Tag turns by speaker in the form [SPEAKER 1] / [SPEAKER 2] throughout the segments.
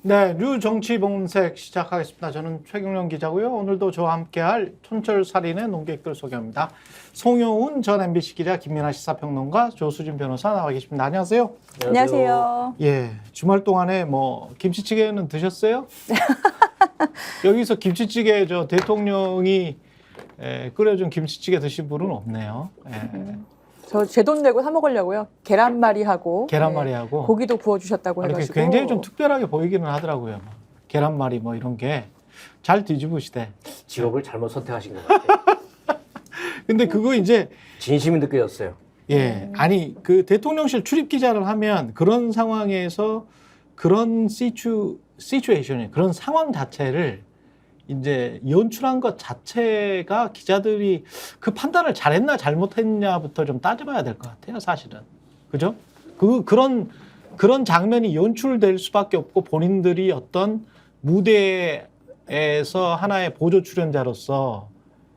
[SPEAKER 1] 네, 뉴정치본색 시작하겠습니다. 저는 최경영 기자고요. 오늘도 저와 함께할 촌철살인의 논객들 소개합니다. 송효운 전 MBC 기자, 김민아 시사평론가, 조수진 변호사 나와 계십니다. 안녕하세요.
[SPEAKER 2] 안녕하세요.
[SPEAKER 1] 예, 주말 동안에 뭐 김치찌개는 드셨어요? 여기서 김치찌개 저 대통령이 끓여준 김치찌개 드신 분은 없네요.
[SPEAKER 2] 저 제 돈 내고 사 먹으려고요. 계란말이하고
[SPEAKER 1] 계란말이하고
[SPEAKER 2] 고기도 구워주셨다고 해가지고
[SPEAKER 1] 굉장히 좀 특별하게 보이기는 하더라고요. 계란말이 뭐 이런 게 잘 뒤집으시대.
[SPEAKER 3] 직업을 잘못 선택하신 것 같아요.
[SPEAKER 1] 근데 그거 이제
[SPEAKER 3] 진심이 느껴졌어요.
[SPEAKER 1] 예, 아니 그 대통령실 출입 기자를 하면 그런 상황에서 그런 시츄에이션이 그런 상황 자체를 이제 연출한 것 자체가 기자들이 그 판단을 잘했나 잘못했냐부터 좀 따져봐야 될 것 같아요, 사실은. 그죠? 그런 장면이 연출될 수밖에 없고 본인들이 어떤 무대에서 하나의 보조 출연자로서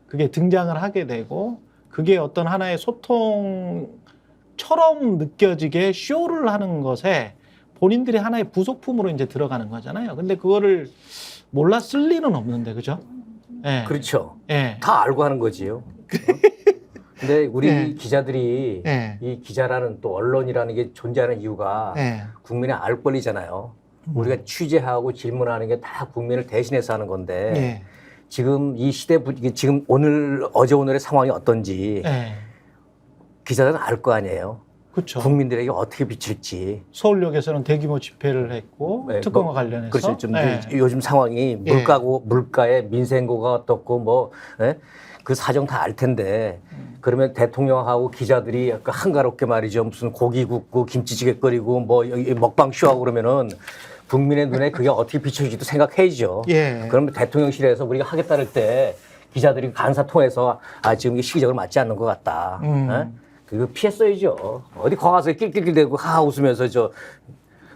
[SPEAKER 1] 그게 등장을 하게 되고 그게 어떤 하나의 소통처럼 느껴지게 쇼를 하는 것에 본인들이 하나의 부속품으로 이제 들어가는 거잖아요. 근데 그거를 몰랐을 리는 없는데, 그죠? 예.
[SPEAKER 3] 그렇죠.
[SPEAKER 1] 예.
[SPEAKER 3] 다 알고 하는 거지요. 근데 우리
[SPEAKER 1] 예.
[SPEAKER 3] 기자들이
[SPEAKER 1] 예.
[SPEAKER 3] 이 기자라는 또 언론이라는 게 존재하는 이유가
[SPEAKER 1] 예.
[SPEAKER 3] 국민의 알 권리잖아요. 우리가 취재하고 질문하는 게 다 국민을 대신해서 하는 건데
[SPEAKER 1] 예.
[SPEAKER 3] 지금 이 시대 지금 어제 오늘의 상황이 어떤지
[SPEAKER 1] 예.
[SPEAKER 3] 기자들은 알 거 아니에요.
[SPEAKER 1] 그렇죠.
[SPEAKER 3] 국민들에게 어떻게 비칠지.
[SPEAKER 1] 서울역에서는 대규모 집회를 했고
[SPEAKER 3] 네,
[SPEAKER 1] 특검과 관련해서.
[SPEAKER 3] 그렇죠. 좀
[SPEAKER 1] 예.
[SPEAKER 3] 요즘 상황이 물가의 민생고가 어떻고 뭐 그 사정 다 알 텐데 그러면 대통령하고 기자들이 약간 한가롭게 말이죠. 무슨 고기 굽고 김치찌개 끓이고 뭐 먹방 쇼하고 그러면은 국민의 눈에 그게 어떻게 비춰질지도 생각해야죠.
[SPEAKER 1] 예.
[SPEAKER 3] 그러면 대통령실에서 우리가 하겠다를 때 기자들이 간사 통해서 지금 이게 시기적으로 맞지 않는 것 같다. 그거 피했어야죠. 어디 거가서 낄낄낄대고 웃으면서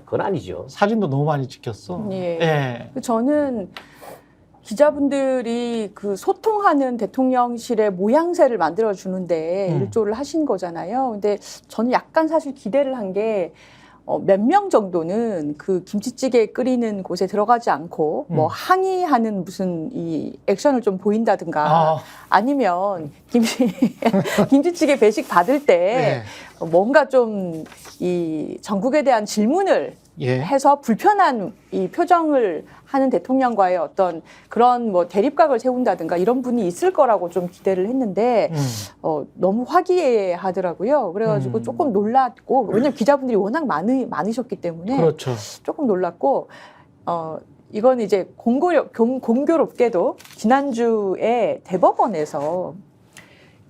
[SPEAKER 3] 그건 아니죠.
[SPEAKER 1] 사진도 너무 많이 찍혔어.
[SPEAKER 2] 예.
[SPEAKER 1] 예.
[SPEAKER 2] 저는 기자분들이 그 소통하는 대통령실의 모양새를 만들어 주는데 일조를 하신 거잖아요. 근데 저는 약간 사실 기대를 한 게 몇 명 정도는 그 김치찌개 끓이는 곳에 들어가지 않고 뭐 항의하는 무슨 이 액션을 좀 보인다든가 아니면 김치찌개 배식 받을 때 뭔가 좀 이 정국에 대한 질문을 해서 불편한 이 표정을 하는 대통령과의 어떤 그런 뭐 대립각을 세운다든가 이런 분이 있을 거라고 좀 기대를 했는데 너무 화기애애하더라고요. 그래가지고 조금 놀랐고 왜냐면 기자분들이 워낙 많으셨기 때문에
[SPEAKER 1] 그렇죠.
[SPEAKER 2] 조금 놀랐고 이건 이제 공교롭게도 지난주에 대법원에서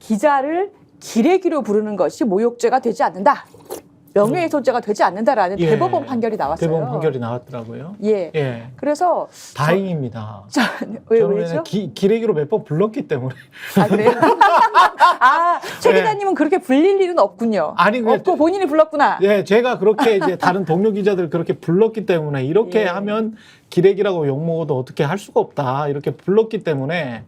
[SPEAKER 2] 기자를 기레기로 부르는 것이 모욕죄가 되지 않는다. 명예훼손죄가 되지 않는다라는 대법원 판결이 나왔어요.
[SPEAKER 1] 대법원 판결이 나왔더라고요.
[SPEAKER 2] 예. 그래서
[SPEAKER 1] 다행입니다.
[SPEAKER 2] 왜죠?
[SPEAKER 1] 기레기로 몇 번 불렀기 때문에.
[SPEAKER 2] 아, 그래요? 최 기자님은 그렇게 불릴 일은 없군요.
[SPEAKER 1] 아니,
[SPEAKER 2] 없고 본인이 불렀구나.
[SPEAKER 1] 예, 제가 그렇게 이제 다른 동료 기자들 그렇게 불렀기 때문에 이렇게 하면 기레기라고 욕먹어도 어떻게 할 수가 없다. 이렇게 불렀기 때문에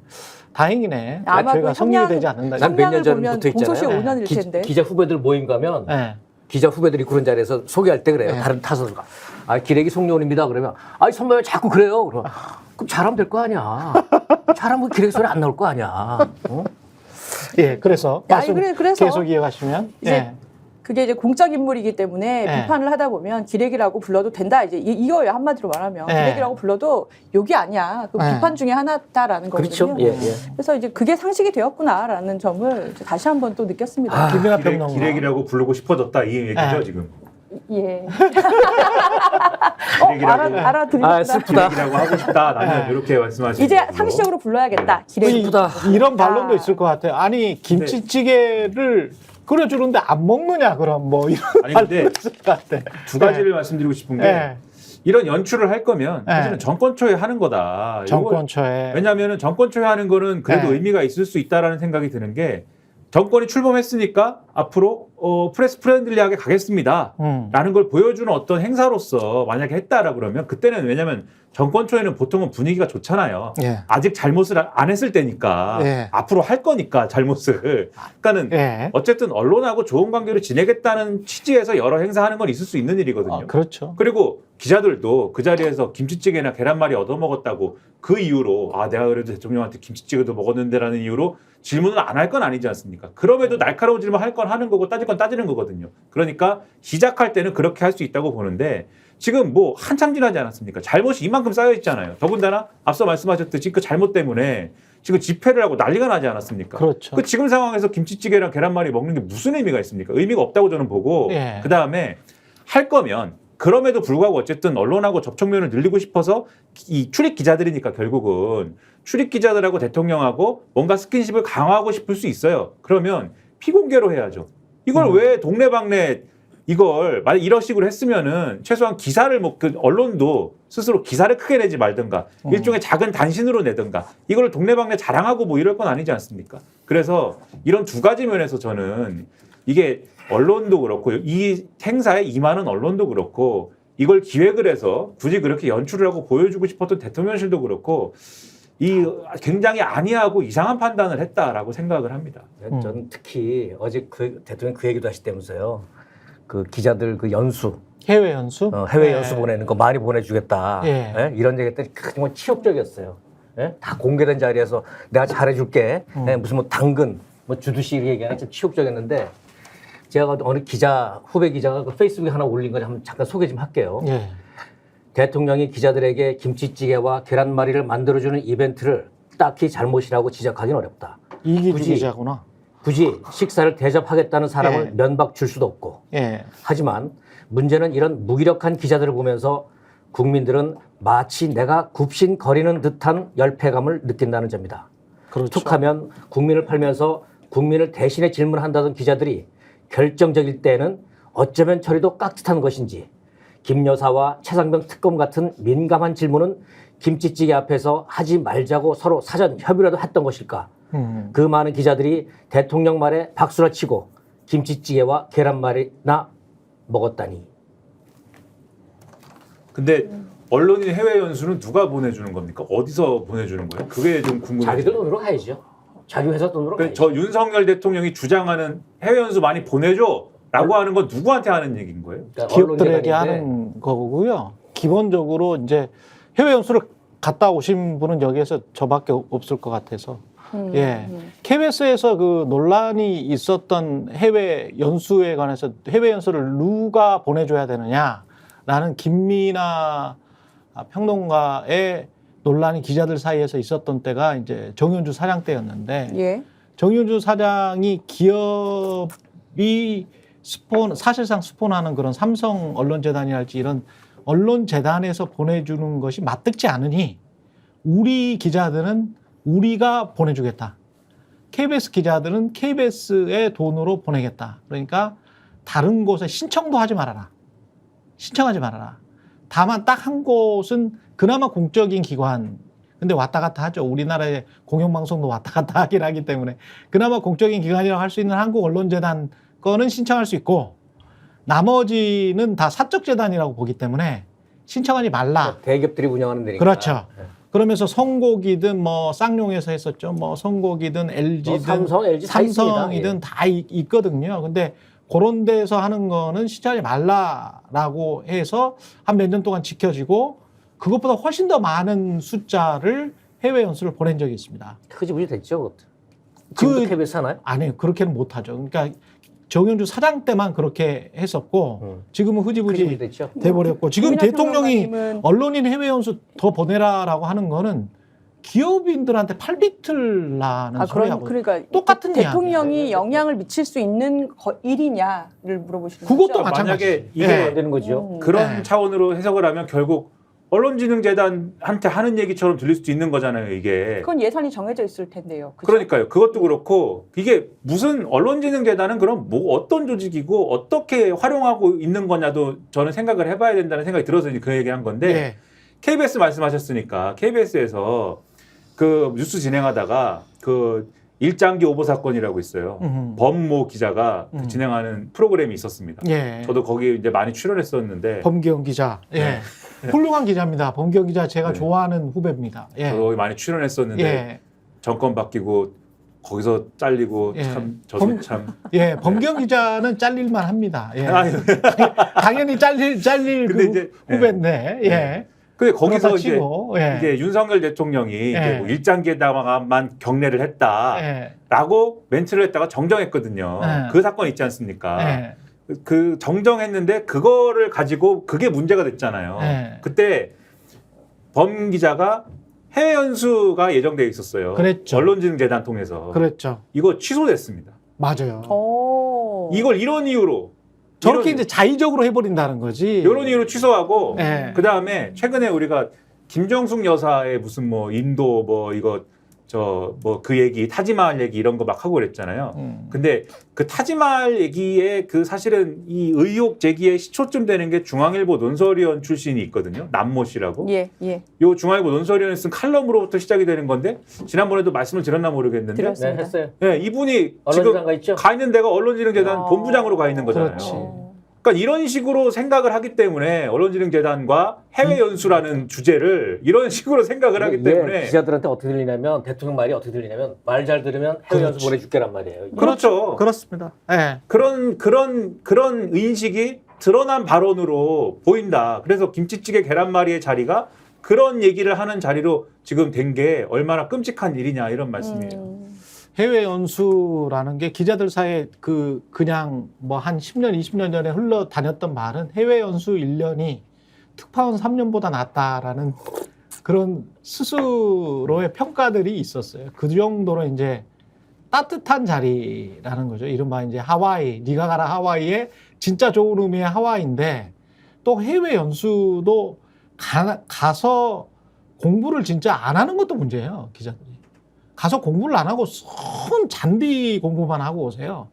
[SPEAKER 1] 다행이네.
[SPEAKER 2] 아마
[SPEAKER 1] 저희가 성립이 되지 않는다.
[SPEAKER 3] 난 몇 년 전부터
[SPEAKER 2] 공소시효
[SPEAKER 3] 있잖아요.
[SPEAKER 2] 5년일 텐데.
[SPEAKER 3] 기자 후배들 모임 가면 기자 후배들이 그런 자리에서 소개할 때 그래요. 다른 타선가. 기레기 송려원입니다. 그러면 선배님 자꾸 그래요. 그럼 잘하면 될 거 아니야. 잘하면 기레기 소리 안 나올 거 아니야.
[SPEAKER 1] 예, 그래서
[SPEAKER 2] 그래서
[SPEAKER 1] 계속 이어가시면
[SPEAKER 2] 이제 그게 이제 공적 인물이기 때문에 비판을 하다 보면 기레기라고 불러도 된다. 이제 이거예요. 한마디로 말하면 기레기라고 불러도 욕이 아니야. 그 비판 중에 하나다라는 거거든요.
[SPEAKER 3] 그렇죠.
[SPEAKER 2] 그래서 이제 그게 상식이 되었구나라는 점을 이제 다시 한번 또 느꼈습니다.
[SPEAKER 1] 김민아 평론가.
[SPEAKER 4] 기레기라고 부르고 싶어졌다 이 얘기죠 지금.
[SPEAKER 2] 예.
[SPEAKER 4] 기레기라고
[SPEAKER 2] 알아들으셨다.
[SPEAKER 3] 슬프다.
[SPEAKER 4] 기레기라고 하고 싶다. 나는 이렇게 말씀하시는
[SPEAKER 2] 이제
[SPEAKER 4] 거고.
[SPEAKER 2] 상식적으로 불러야겠다. 기레기.
[SPEAKER 1] 이런 반론도 있을 것 같아요. 아니 김치찌개를 끓여주는데 안 먹느냐 그럼 뭐 이런
[SPEAKER 4] 아니 근데
[SPEAKER 1] 반론도 있을 것 같아.
[SPEAKER 4] 두 가지를 말씀드리고 싶은 게 이런 연출을 할 거면 사실은 정권 초에 하는 거다.
[SPEAKER 1] 정권 초에.
[SPEAKER 4] 왜냐하면 정권 초에 하는 거는 그래도 의미가 있을 수 있다라는 생각이 드는 게 정권이 출범했으니까 앞으로 프레스 프렌들리하게 가겠습니다. 라는 걸 보여주는 어떤 행사로서 만약에 했다라 그러면 그때는 왜냐면 정권 초에는 보통은 분위기가 좋잖아요.
[SPEAKER 1] 예.
[SPEAKER 4] 아직 잘못을 안 했을 때니까
[SPEAKER 1] 예.
[SPEAKER 4] 앞으로 할 거니까 잘못을. 그러니까는
[SPEAKER 1] 예.
[SPEAKER 4] 어쨌든 언론하고 좋은 관계를 지내겠다는 취지에서 여러 행사하는 건 있을 수 있는 일이거든요.
[SPEAKER 1] 그렇죠.
[SPEAKER 4] 그리고 기자들도 그 자리에서 김치찌개나 계란말이 얻어먹었다고 그 이유로 내가 그래도 대통령한테 김치찌개도 먹었는데라는 이유로 질문을 안 할 건 아니지 않습니까? 그럼에도 날카로운 질문 할 건 하는 거고 따질 건 따지는 거거든요. 그러니까 시작할 때는 그렇게 할 수 있다고 보는데 지금 뭐 한참 지나지 않았습니까? 잘못이 이만큼 쌓여 있잖아요. 더군다나 앞서 말씀하셨듯이 그 잘못 때문에 지금 집회를 하고 난리가 나지 않았습니까?
[SPEAKER 1] 그렇죠.
[SPEAKER 4] 그 지금 상황에서 김치찌개랑 계란말이 먹는 게 무슨 의미가 있습니까? 의미가 없다고 저는 보고
[SPEAKER 1] 예.
[SPEAKER 4] 그다음에 할 거면 그럼에도 불구하고 어쨌든 언론하고 접촉면을 늘리고 싶어서 이 출입 기자들이니까 결국은 출입 기자들하고 대통령하고 뭔가 스킨십을 강화하고 싶을 수 있어요. 그러면 피공개로 해야죠. 이걸 왜 동네방네 이걸 만약 이런 식으로 했으면은 최소한 기사를 그 언론도 스스로 기사를 크게 내지 말든가 일종의 작은 단신으로 내든가 이걸 동네방네 자랑하고 뭐 이럴 건 아니지 않습니까? 그래서 이런 두 가지 면에서 저는 이게 언론도 그렇고 이 행사에 임하는 언론도 그렇고 이걸 기획을 해서 굳이 그렇게 연출을 하고 보여주고 싶었던 대통령실도 그렇고 이 굉장히 안이하고 이상한 판단을 했다라고 생각을 합니다.
[SPEAKER 3] 저는 특히 어제 그 대통령 그 얘기도 하시다면서요. 그 기자들 그 연수,
[SPEAKER 1] 해외 연수?
[SPEAKER 3] 해외
[SPEAKER 1] 네.
[SPEAKER 3] 연수 보내는 거 많이 보내주겠다.
[SPEAKER 1] 예.
[SPEAKER 3] 예? 이런 얘기 했더니 정말 치욕적이었어요. 예? 다 공개된 자리에서 내가 잘해줄게. 예? 무슨 뭐 당근, 뭐 주두씨 이렇게 얘기하는 참 치욕적이었는데 제가 어느 기자, 후배 기자가 그 페이스북에 하나 올린 거 한번 잠깐 소개 좀 할게요.
[SPEAKER 1] 예.
[SPEAKER 3] 대통령이 기자들에게 김치찌개와 계란말이를 만들어주는 이벤트를 딱히 잘못이라고 지적하기는 어렵다.
[SPEAKER 1] 이기주
[SPEAKER 3] 굳이
[SPEAKER 1] 기자구나.
[SPEAKER 3] 굳이 식사를 대접하겠다는 사람을
[SPEAKER 1] 예.
[SPEAKER 3] 면박 줄 수도 없고
[SPEAKER 1] 예.
[SPEAKER 3] 하지만 문제는 이런 무기력한 기자들을 보면서 국민들은 마치 내가 굽신거리는 듯한 열패감을 느낀다는 점이다.
[SPEAKER 1] 그렇죠.
[SPEAKER 3] 툭하면 국민을 팔면서 국민을 대신해 질문한다던 기자들이 결정적일 때는 어쩌면 처리도 깍듯한 것인지 김 여사와 최상병 특검 같은 민감한 질문은 김치찌개 앞에서 하지 말자고 서로 사전 협의라도 했던 것일까? 그 많은 기자들이 대통령 말에 박수를 치고 김치찌개와 계란말이나 먹었다니.
[SPEAKER 4] 근데 언론인 해외 연수는 누가 보내주는 겁니까? 어디서 보내주는 거예요? 그게 좀 궁금해요.
[SPEAKER 3] 자기들 돈으로 가야죠. 자기 회사 돈으로
[SPEAKER 4] 그러니까
[SPEAKER 3] 가야죠.
[SPEAKER 4] 저 윤석열 대통령이 주장하는 해외 연수 많이 보내줘라고 하는 건 누구한테 하는 얘기인 거예요?
[SPEAKER 3] 그러니까
[SPEAKER 1] 기업들에게
[SPEAKER 3] 언론재단인데
[SPEAKER 1] 하는 거고요. 기본적으로 이제 해외 연수를 갔다 오신 분은 여기에서 저밖에 없을 것 같아서. 예. KBS에서 그 논란이 있었던 해외 연수에 관해서 해외 연수를 누가 보내줘야 되느냐라는 김민아 평론가의 논란이 기자들 사이에서 있었던 때가 이제 정윤주 사장 때였는데
[SPEAKER 2] 예.
[SPEAKER 1] 정윤주 사장이 기업이 사실상 스폰하는 그런 삼성 언론재단이랄지 이런 언론재단에서 보내주는 것이 맞득지 않으니 우리 기자들은 우리가 보내주겠다. KBS 기자들은 KBS의 돈으로 보내겠다. 그러니까 다른 곳에 신청도 하지 말아라. 신청하지 말아라. 다만 딱 한 곳은 그나마 공적인 기관. 근데 왔다 갔다 하죠. 우리나라의 공영방송도 왔다 갔다 하긴 하기 때문에 그나마 공적인 기관이라고 할 수 있는 한국언론재단 거는 신청할 수 있고 나머지는 다 사적재단이라고 보기 때문에 신청하지 말라.
[SPEAKER 3] 대기업들이 운영하는 데니까.
[SPEAKER 1] 그렇죠. 그러면서 성곡이든 뭐 쌍용에서 했었죠. 뭐 성곡이든 LG든
[SPEAKER 3] 삼성, LG 다 있습니다.
[SPEAKER 1] 삼성이든
[SPEAKER 3] 예.
[SPEAKER 1] 다 있거든요. 근데 그런 데서 하는 거는 신청하지 말라라고 해서 한 몇 년 동안 지켜지고 그것보다 훨씬 더 많은 숫자를 해외 연수를 보낸 적이 있습니다.
[SPEAKER 3] 흐지부지 됐죠. 지금도 KBS 하나요?
[SPEAKER 1] 아니 그렇게는 못하죠. 그러니까 정윤주 사장 때만 그렇게 했었고 지금은 흐지부지
[SPEAKER 3] 흐지부지 됐죠.
[SPEAKER 1] 돼버렸고 지금
[SPEAKER 2] 김민하
[SPEAKER 1] 대통령이
[SPEAKER 2] 평론가님은-
[SPEAKER 1] 언론인 해외 연수 더 보내라라고 하는 거는 기업인들한테 팔비틀라는 소리하고
[SPEAKER 2] 그러니까
[SPEAKER 1] 똑같은
[SPEAKER 2] 대통령이 영향을 미칠 수 있는 일이냐를 물어보시는
[SPEAKER 1] 그것도
[SPEAKER 2] 거죠.
[SPEAKER 1] 마찬가지.
[SPEAKER 4] 만약에 이게
[SPEAKER 1] 예.
[SPEAKER 3] 안 되는 거죠.
[SPEAKER 4] 그런
[SPEAKER 1] 네.
[SPEAKER 4] 차원으로 해석을 하면 결국 언론진흥재단한테 하는 얘기처럼 들릴 수도 있는 거잖아요, 이게.
[SPEAKER 2] 그건 예산이 정해져 있을 텐데요. 그죠?
[SPEAKER 4] 그러니까요. 그것도 그렇고 이게 무슨 언론진흥재단은 그럼 뭐 어떤 조직이고 어떻게 활용하고 있는 거냐도 저는 생각을 해봐야 된다는 생각이 들어서 이제 그 얘기한 건데
[SPEAKER 1] 예.
[SPEAKER 4] KBS 말씀하셨으니까 KBS에서 그 뉴스 진행하다가 그 일장기 오보 사건이라고 있어요. 범모 기자가 그 진행하는 프로그램이 있었습니다.
[SPEAKER 1] 예.
[SPEAKER 4] 저도 거기 이제 많이 출연했었는데
[SPEAKER 1] 범기영 기자. 예. 훌륭한 기자입니다. 범기영 기자 제가
[SPEAKER 4] 네.
[SPEAKER 1] 좋아하는 후배입니다. 예.
[SPEAKER 4] 저도 거기 많이 출연했었는데
[SPEAKER 1] 예.
[SPEAKER 4] 정권 바뀌고 거기서 잘리고
[SPEAKER 1] 예.
[SPEAKER 4] 참 저도
[SPEAKER 1] 범-
[SPEAKER 4] 참
[SPEAKER 1] 예. 범기영 기자는 잘릴만 합니다. 예.
[SPEAKER 4] 아유,
[SPEAKER 1] 당연히 잘릴
[SPEAKER 4] 근데
[SPEAKER 1] 그
[SPEAKER 4] 이제
[SPEAKER 1] 후배인데. 예.
[SPEAKER 4] 네. 근데 거기서
[SPEAKER 1] 그렇다
[SPEAKER 4] 이제
[SPEAKER 1] 치고, 예.
[SPEAKER 4] 이제 윤석열 대통령이
[SPEAKER 1] 예.
[SPEAKER 4] 이제 뭐 일장기에다만 경례를 했다라고
[SPEAKER 1] 예.
[SPEAKER 4] 멘트를 했다가 정정했거든요.
[SPEAKER 1] 예.
[SPEAKER 4] 그 사건 있지 않습니까?
[SPEAKER 1] 예.
[SPEAKER 4] 그 정정했는데 그거를 가지고 그게 문제가 됐잖아요.
[SPEAKER 1] 예.
[SPEAKER 4] 그때 범 기자가 해외 연수가 예정돼 있었어요.
[SPEAKER 1] 그랬죠.
[SPEAKER 4] 언론진흥재단 통해서
[SPEAKER 1] 그랬죠.
[SPEAKER 4] 이거 취소됐습니다.
[SPEAKER 1] 맞아요.
[SPEAKER 2] 오.
[SPEAKER 4] 이걸 이런 이유로
[SPEAKER 1] 저렇게 이제 자의적으로 해버린다는 거지.
[SPEAKER 4] 이런 이유로 취소하고
[SPEAKER 1] 예.
[SPEAKER 4] 그 다음에 최근에 우리가 김정숙 여사의 무슨 뭐 인도 뭐 이거 저 뭐 그 얘기 타지마할 얘기 이런 거 막 하고 그랬잖아요. 근데 그 타지마할 얘기에 그 사실은 이 의혹 제기의 시초점 되는 게 중앙일보 논설위원 출신이 있거든요. 남모 씨라고.
[SPEAKER 2] 예, 예.
[SPEAKER 4] 요 중앙일보 논설위원이 쓴 칼럼으로부터 시작이 되는 건데 지난번에도 말씀을 드렸나 모르겠는데
[SPEAKER 2] 들었어요.
[SPEAKER 3] 네, 했어요.
[SPEAKER 4] 예, 이분이
[SPEAKER 3] 언론사가
[SPEAKER 4] 지금
[SPEAKER 3] 있죠?
[SPEAKER 4] 가 있는 데가 언론진흥재단
[SPEAKER 2] 아.
[SPEAKER 4] 본부장으로 가 있는 거잖아요.
[SPEAKER 1] 그렇지.
[SPEAKER 4] 그러니까 이런 식으로 생각을 하기 때문에 언론진흥재단과 해외 연수라는 주제를 이런 식으로 생각을 하기
[SPEAKER 3] 이게
[SPEAKER 4] 때문에
[SPEAKER 3] 기자들한테 어떻게 들리냐면 대통령 말이 어떻게 들리냐면 말 잘 들으면 해외 연수
[SPEAKER 1] 그렇지.
[SPEAKER 3] 보내줄게란 말이에요. 이게.
[SPEAKER 4] 그렇죠.
[SPEAKER 1] 그렇습니다. 예.
[SPEAKER 4] 그런 인식이 드러난 발언으로 보인다. 그래서 김치찌개 계란말이의 자리가 그런 얘기를 하는 자리로 지금 된 게 얼마나 끔찍한 일이냐 이런 말씀이에요.
[SPEAKER 1] 해외 연수라는 게 기자들 사이에 그냥 뭐 한 10년, 20년 전에 흘러다녔던 말은 해외 연수 1년이 특파원 3년보다 낫다라는 그런 스스로의 평가들이 있었어요. 그 정도로 이제 따뜻한 자리라는 거죠. 이른바 이제 하와이, 네가 가라 하와이의 진짜 좋은 의미의 하와이인데 또 해외 연수도 가서 공부를 진짜 안 하는 것도 문제예요, 기자들이. 가서 공부를 안 하고 순 잔디 공부만 하고 오세요.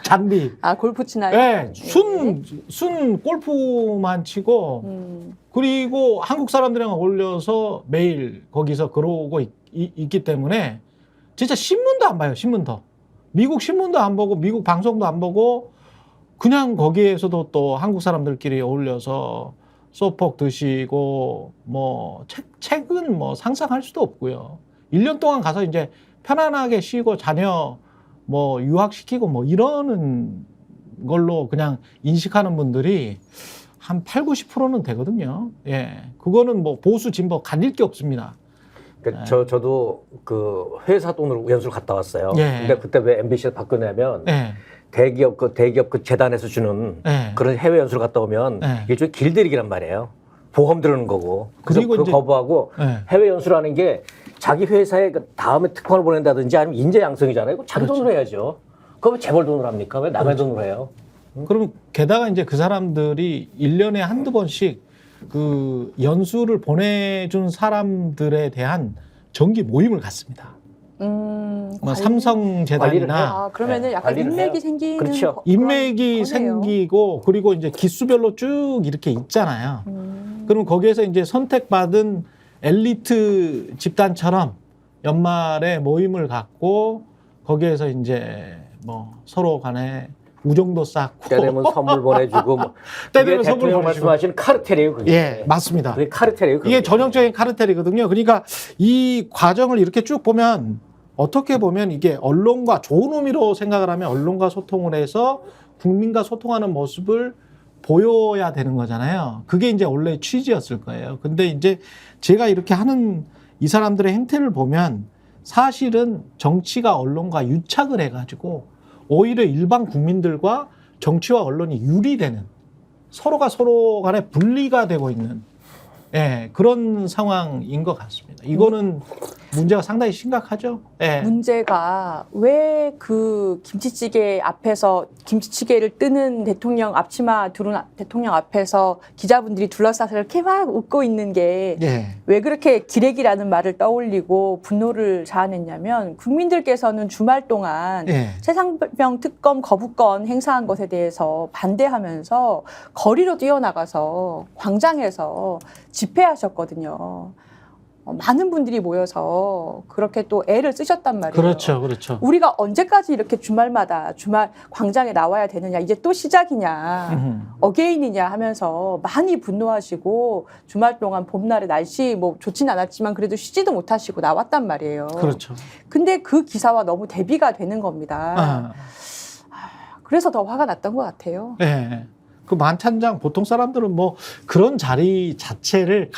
[SPEAKER 1] 잔디.
[SPEAKER 2] 아, 골프 치나요?
[SPEAKER 1] 네, 순 골프만 치고 그리고 한국 사람들이랑 어울려서 매일 거기서 그러고 있기 때문에 진짜 신문도 안 봐요. 신문도. 미국 신문도 안 보고 미국 방송도 안 보고 그냥 거기에서도 또 한국 사람들끼리 어울려서 소폭 드시고 뭐 책은 뭐 상상할 수도 없고요. 1년 동안 가서 이제 편안하게 쉬고 자녀 뭐 유학시키고 뭐 이러는 걸로 그냥 인식하는 분들이 한 8, 90%는 되거든요. 예. 그거는 뭐 보수 진보 가릴 게 없습니다.
[SPEAKER 3] 그러니까 저도 그 회사 돈으로 연수를 갔다 왔어요.
[SPEAKER 1] 예.
[SPEAKER 3] 근데 그때 왜 MBC에서 바꾸냐면
[SPEAKER 1] 예.
[SPEAKER 3] 대기업 그 재단에서 주는
[SPEAKER 1] 예.
[SPEAKER 3] 그런 해외 연수를 갔다 오면
[SPEAKER 1] 예.
[SPEAKER 3] 일종의 길들이기란 말이에요. 보험 들어는 거고. 그래서
[SPEAKER 1] 그리고
[SPEAKER 3] 그거
[SPEAKER 1] 이제-
[SPEAKER 3] 거부하고
[SPEAKER 1] 예.
[SPEAKER 3] 해외 연수라는 게 자기 회사에 그 다음에 특파원을 보낸다든지 아니면 인재 양성이잖아요. 그거 자기 돈으로 해야죠. 그거 왜 재벌 돈으로 합니까? 왜 남의 돈으로 해요?
[SPEAKER 1] 그럼 게다가 이제 그 사람들이 1년에 한두 번씩 그 연수를 보내준 사람들에 대한 정기 모임을 갖습니다. 뭐
[SPEAKER 2] 관리-
[SPEAKER 1] 삼성 재단이나
[SPEAKER 2] 아, 그러면은
[SPEAKER 3] 네,
[SPEAKER 2] 약간
[SPEAKER 3] 관리를
[SPEAKER 2] 인맥이
[SPEAKER 3] 해요.
[SPEAKER 2] 생기는
[SPEAKER 3] 그렇죠.
[SPEAKER 1] 인맥이
[SPEAKER 2] 거네요.
[SPEAKER 1] 생기고 그리고 이제 기수별로 쭉 이렇게 있잖아요. 그럼 거기에서 이제 선택받은 엘리트 집단처럼 연말에 모임을 갖고 거기에서 이제 뭐 서로 간에 우정도 쌓고
[SPEAKER 3] 때 되면 선물 보내주고 뭐.
[SPEAKER 1] 때
[SPEAKER 3] 그게
[SPEAKER 1] 되면 선물
[SPEAKER 3] 대통령
[SPEAKER 1] 보내주고.
[SPEAKER 3] 말씀하시는 카르텔이에요. 그게.
[SPEAKER 1] 예, 맞습니다.
[SPEAKER 3] 그게 카르텔이에요. 그게.
[SPEAKER 1] 이게 전형적인 카르텔이거든요. 그러니까 이 과정을 이렇게 쭉 보면 어떻게 보면 이게 언론과 좋은 의미로 생각을 하면 언론과 소통을 해서 국민과 소통하는 모습을 보여야 되는 거잖아요. 그게 이제 원래 취지였을 거예요. 근데 이제 제가 이렇게 하는 이 사람들의 행태를 보면 사실은 정치가 언론과 유착을 해가지고 오히려 일반 국민들과 정치와 언론이 유리되는 서로가 서로 간에 분리가 되고 있는 예, 그런 상황인 것 같습니다. 이거는 문제가 상당히 심각하죠. 예.
[SPEAKER 2] 문제가 왜 그 김치찌개 앞에서 김치찌개를 뜨는 대통령 앞치마 두른 대통령 앞에서 기자분들이 둘러싸서 이렇게 막 웃고 있는 게 왜
[SPEAKER 1] 예.
[SPEAKER 2] 그렇게 기레기라는 말을 떠올리고 분노를 자아냈냐면 국민들께서는 주말 동안
[SPEAKER 1] 예.
[SPEAKER 2] 최상병 특검 거부권 행사한 것에 대해서 반대하면서 거리로 뛰어나가서 광장에서 집회하셨거든요. 많은 분들이 모여서 그렇게 또 애를 쓰셨단 말이에요.
[SPEAKER 1] 그렇죠, 그렇죠.
[SPEAKER 2] 우리가 언제까지 이렇게 주말마다 주말 광장에 나와야 되느냐, 이제 또 시작이냐, 어게인이냐 하면서 많이 분노하시고 주말 동안 봄날의 날씨 뭐 좋진 않았지만 그래도 쉬지도 못하시고 나왔단 말이에요.
[SPEAKER 1] 그렇죠.
[SPEAKER 2] 근데 그 기사와 너무 대비가 되는 겁니다. 그래서 더 화가 났던 것 같아요.
[SPEAKER 1] 네. 그 만찬장 보통 사람들은 뭐 그런 자리 자체를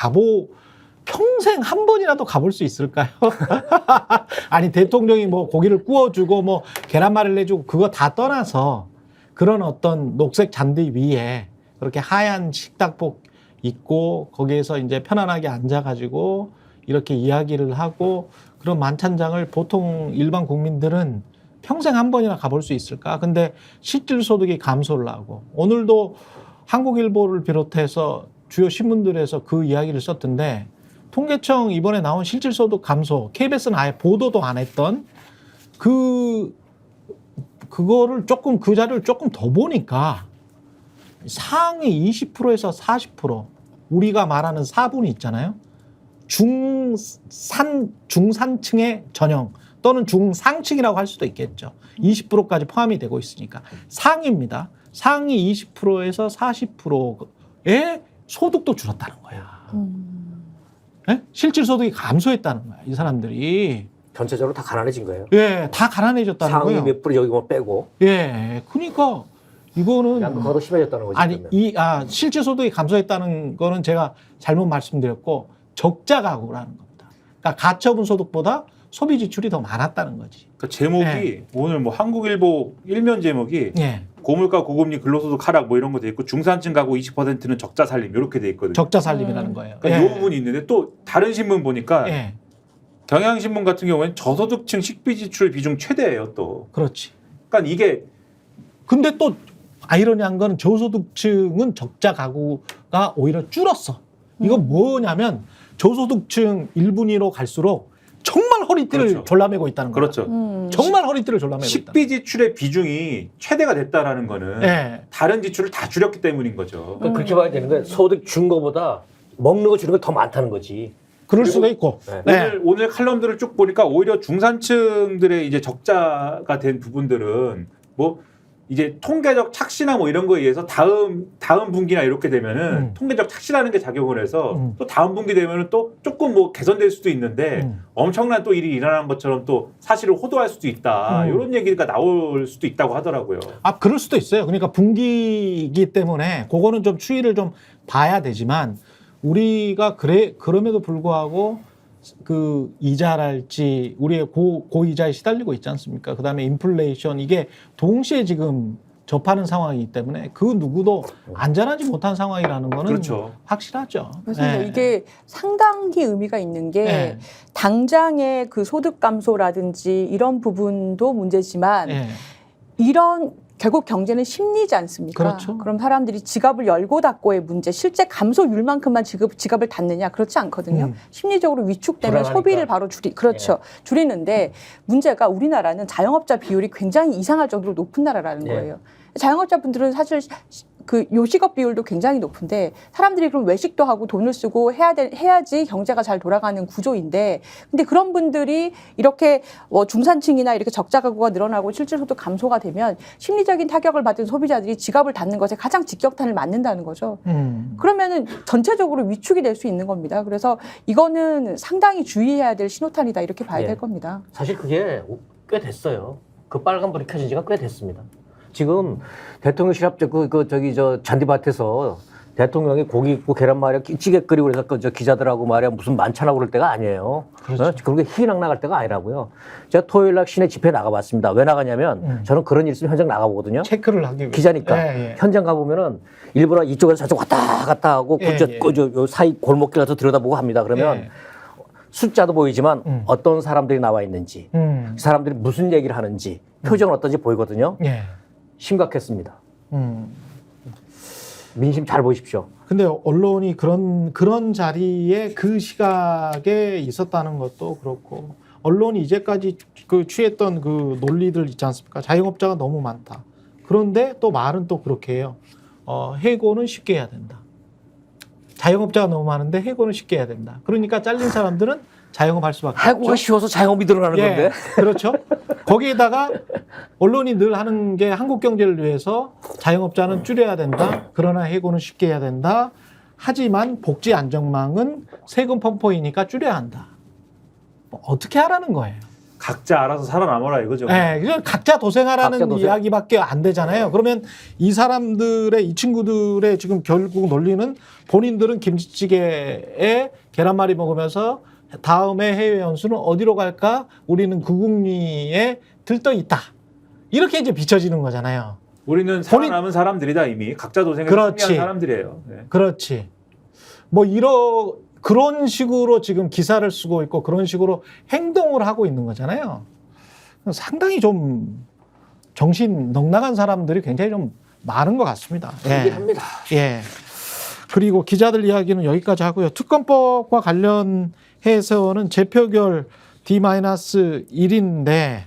[SPEAKER 1] 평생 한 번이라도 가볼 수 있을까요? 아니 대통령이 뭐 고기를 구워주고 뭐 계란말이를 해주고 그거 다 떠나서 그런 어떤 녹색 잔디 위에 그렇게 하얀 식탁복 입고 거기에서 이제 편안하게 앉아가지고 이렇게 이야기를 하고 그런 만찬장을 보통 일반 국민들은 평생 한 번이나 가볼 수 있을까? 근데 실질소득이 감소를 하고 오늘도 한국일보를 비롯해서 주요 신문들에서 그 이야기를 썼던데 통계청 이번에 나온 실질소득 감소, KBS는 아예 보도도 안 했던 그거를 조금 그 자료를 조금 더 보니까 상위 20%에서 40% 우리가 말하는 4분위 있잖아요. 중산층의 전형 또는 중상층이라고 할 수도 있겠죠. 20%까지 포함이 되고 있으니까 상위입니다. 상위 20%에서 40%의 소득도 줄었다는 거야. 네? 실질소득이 감소했다는 거야. 이 사람들이.
[SPEAKER 3] 전체적으로 다 가난해진 거예요.
[SPEAKER 1] 예, 다 가난해졌다는
[SPEAKER 3] 상위
[SPEAKER 1] 거예요.
[SPEAKER 3] 몇 프로 여기 뭐 빼고.
[SPEAKER 1] 예, 그러니까 이거는
[SPEAKER 3] 양극화가 더 심해졌다는 거죠.
[SPEAKER 1] 아니 실질소득이 감소했다는 거는 제가 잘못 말씀드렸고 적자 가구라는 겁니다. 그러니까 가처분 소득보다 소비 지출이 더 많았다는 거지.
[SPEAKER 4] 그 제목이 오늘 뭐 한국일보 일면 제목이
[SPEAKER 1] 예,
[SPEAKER 4] 고물가 고금리 근로소득 하락 뭐 이런 거 돼 있고 중산층 가구 20%는 적자 살림 이렇게 돼 있거든요.
[SPEAKER 1] 적자 살림이라는 거예요.
[SPEAKER 4] 그러니까 이 부분이 있는데 또 다른 신문 보니까
[SPEAKER 1] 예,
[SPEAKER 4] 경향신문 같은 경우에는 저소득층 식비 지출 비중 최대예요 또.
[SPEAKER 1] 그렇지.
[SPEAKER 4] 그러니까 이게
[SPEAKER 1] 근데 또 아이러니한 거는 저소득층은 적자 가구가 오히려 줄었어. 이건 뭐냐면 저소득층 1분위로 갈수록 정말 허리띠를
[SPEAKER 4] 그렇죠.
[SPEAKER 1] 졸라매고 있다는 거야.
[SPEAKER 4] 그렇죠.
[SPEAKER 1] 정말 허리띠를 졸라매고 있다.
[SPEAKER 4] 식비 지출의 비중이 최대가 됐다라는 거는
[SPEAKER 1] 예.
[SPEAKER 4] 다른 지출을 다 줄였기 때문인 거죠.
[SPEAKER 3] 그러니까 그렇게 봐야 되는 거예요. 소득 준 거보다 먹는 거 주는 게 더 많다는 거지.
[SPEAKER 1] 그럴 수도 있고.
[SPEAKER 3] 네.
[SPEAKER 1] 네.
[SPEAKER 4] 오늘 칼럼들을 쭉 보니까 오히려 중산층들의 이제 적자가 된 부분들은 뭐 이제 통계적 착시나 뭐 이런 거에 의해서 다음 분기나 이렇게 되면은 통계적 착시라는 게 작용을 해서 또 다음 분기 되면은 또 조금 뭐 개선될 수도 있는데 엄청난 또 일이 일어나는 것처럼 또 사실을 호도할 수도 있다. 이런 얘기가 나올 수도 있다고 하더라고요.
[SPEAKER 1] 아, 그럴 수도 있어요. 그러니까 분기이기 때문에 그거는 좀 추이를 좀 봐야 되지만 우리가 그럼에도 불구하고 그 이자랄지 우리의 고이자에 시달리고 있지 않습니까? 그다음에 인플레이션 이게 동시에 지금 접하는 상황이기 때문에 그 누구도 안전하지 못한 상황이라는 거는
[SPEAKER 4] 그렇죠.
[SPEAKER 1] 확실하죠.
[SPEAKER 2] 그래서
[SPEAKER 1] 네.
[SPEAKER 2] 이게 상당히 의미가 있는 게
[SPEAKER 1] 네.
[SPEAKER 2] 당장의 그 소득 감소라든지 이런 부분도 문제지만
[SPEAKER 1] 네.
[SPEAKER 2] 이런 결국 경제는 심리지 않습니까?
[SPEAKER 1] 그렇죠.
[SPEAKER 2] 그럼 사람들이 지갑을 열고 닫고의 문제, 실제 감소율만큼만 지갑을 닫느냐? 그렇지 않거든요. 심리적으로 위축되면
[SPEAKER 3] 불안하니까.
[SPEAKER 2] 소비를 바로 줄이는데 문제가 우리나라는 자영업자 비율이 굉장히 이상할 정도로 높은 나라라는
[SPEAKER 3] 예.
[SPEAKER 2] 거예요. 자영업자분들은 사실 그 요식업 비율도 굉장히 높은데 사람들이 그럼 외식도 하고 돈을 쓰고 해야지 경제가 잘 돌아가는 구조인데 근데 그런 분들이 이렇게 뭐 중산층이나 이렇게 적자 가구가 늘어나고 실질소득 감소가 되면 심리적인 타격을 받은 소비자들이 지갑을 닫는 것에 가장 직격탄을 맞는다는 거죠. 그러면은 전체적으로 위축이 될 수 있는 겁니다. 그래서 이거는 상당히 주의해야 될 신호탄이다 이렇게 봐야
[SPEAKER 3] 예.
[SPEAKER 2] 될 겁니다.
[SPEAKER 3] 사실 그게 꽤 됐어요. 그 빨간불이 켜진 지가 꽤 됐습니다. 지금 대통령실 앞 저 잔디밭에서 대통령이 고기 굽고 계란말이 찌개 끓이고 그래서 저 기자들하고 말이야 무슨 만찬하고 그럴 때가 아니에요.
[SPEAKER 1] 그렇죠.
[SPEAKER 3] 그런 게 희낙 나갈 때가 아니라고요. 제가 토요일 날 시내 집회에 나가봤습니다. 왜 나가냐면 저는 그런 일 있으면 현장 나가보거든요.
[SPEAKER 1] 체크를 하기 위해
[SPEAKER 3] 기자니까
[SPEAKER 1] 예, 예.
[SPEAKER 3] 현장 가보면은 일부러 이쪽에서 저쪽 왔다 갔다 하고
[SPEAKER 1] 예,
[SPEAKER 3] 저,
[SPEAKER 1] 예.
[SPEAKER 3] 요 사이 골목길 가서 들여다보고 합니다. 그러면
[SPEAKER 1] 예.
[SPEAKER 3] 숫자도 보이지만 어떤 사람들이 나와 있는지 그 사람들이 무슨 얘기를 하는지 표정은 어떤지 보이거든요.
[SPEAKER 1] 예.
[SPEAKER 3] 심각했습니다. 민심 잘 보십시오.
[SPEAKER 1] 근데 언론이 그런 자리에 그 시각에 있었다는 것도 그렇고 언론이 이제까지 그 취했던 그 논리들 있지 않습니까? 자영업자가 너무 많다. 그런데 또 말은 또 그렇게 해요. 해고는 쉽게 해야 된다. 자영업자가 너무 많은데 해고는 쉽게 해야 된다. 그러니까 잘린 사람들은 자영업할 수밖에
[SPEAKER 3] 해고가
[SPEAKER 1] 없죠.
[SPEAKER 3] 쉬워서 자영업이 늘어나는
[SPEAKER 1] 예,
[SPEAKER 3] 건데.
[SPEAKER 1] 그렇죠. 거기에다가 언론이 늘 하는 게 한국 경제를 위해서 자영업자는 줄여야 된다. 그러나 해고는 쉽게 해야 된다. 하지만 복지 안정망은 세금 펌퍼이니까 줄여야 한다. 뭐 어떻게 하라는 거예요?
[SPEAKER 4] 각자 알아서 살아남아라 이거죠.
[SPEAKER 1] 네, 이건 각자 도생하라는
[SPEAKER 3] 각자 도생.
[SPEAKER 1] 이야기밖에 안 되잖아요. 그러면 이 사람들의 이 친구들의 지금 결국 논리는 본인들은 김치찌개에 계란말이 먹으면서 다음에 해외 연수는 어디로 갈까? 우리는 구국리에 들떠 있다. 이렇게 이제 비춰지는 거잖아요.
[SPEAKER 4] 우리는 살아남은 사람들이다 이미 각자 도생에
[SPEAKER 1] 그렇지.
[SPEAKER 4] 승리한 사람들이에요. 네.
[SPEAKER 1] 그렇지. 뭐 그런 식으로 지금 기사를 쓰고 있고 그런 식으로 행동을 하고 있는 거잖아요. 상당히 좀 정신 넉나간 사람들이 굉장히 좀 많은 것 같습니다. 예.
[SPEAKER 3] 합니다.
[SPEAKER 1] 예. 그리고 기자들 이야기는 여기까지 하고요. 특검법과 관련해서는 재표결 D-1인데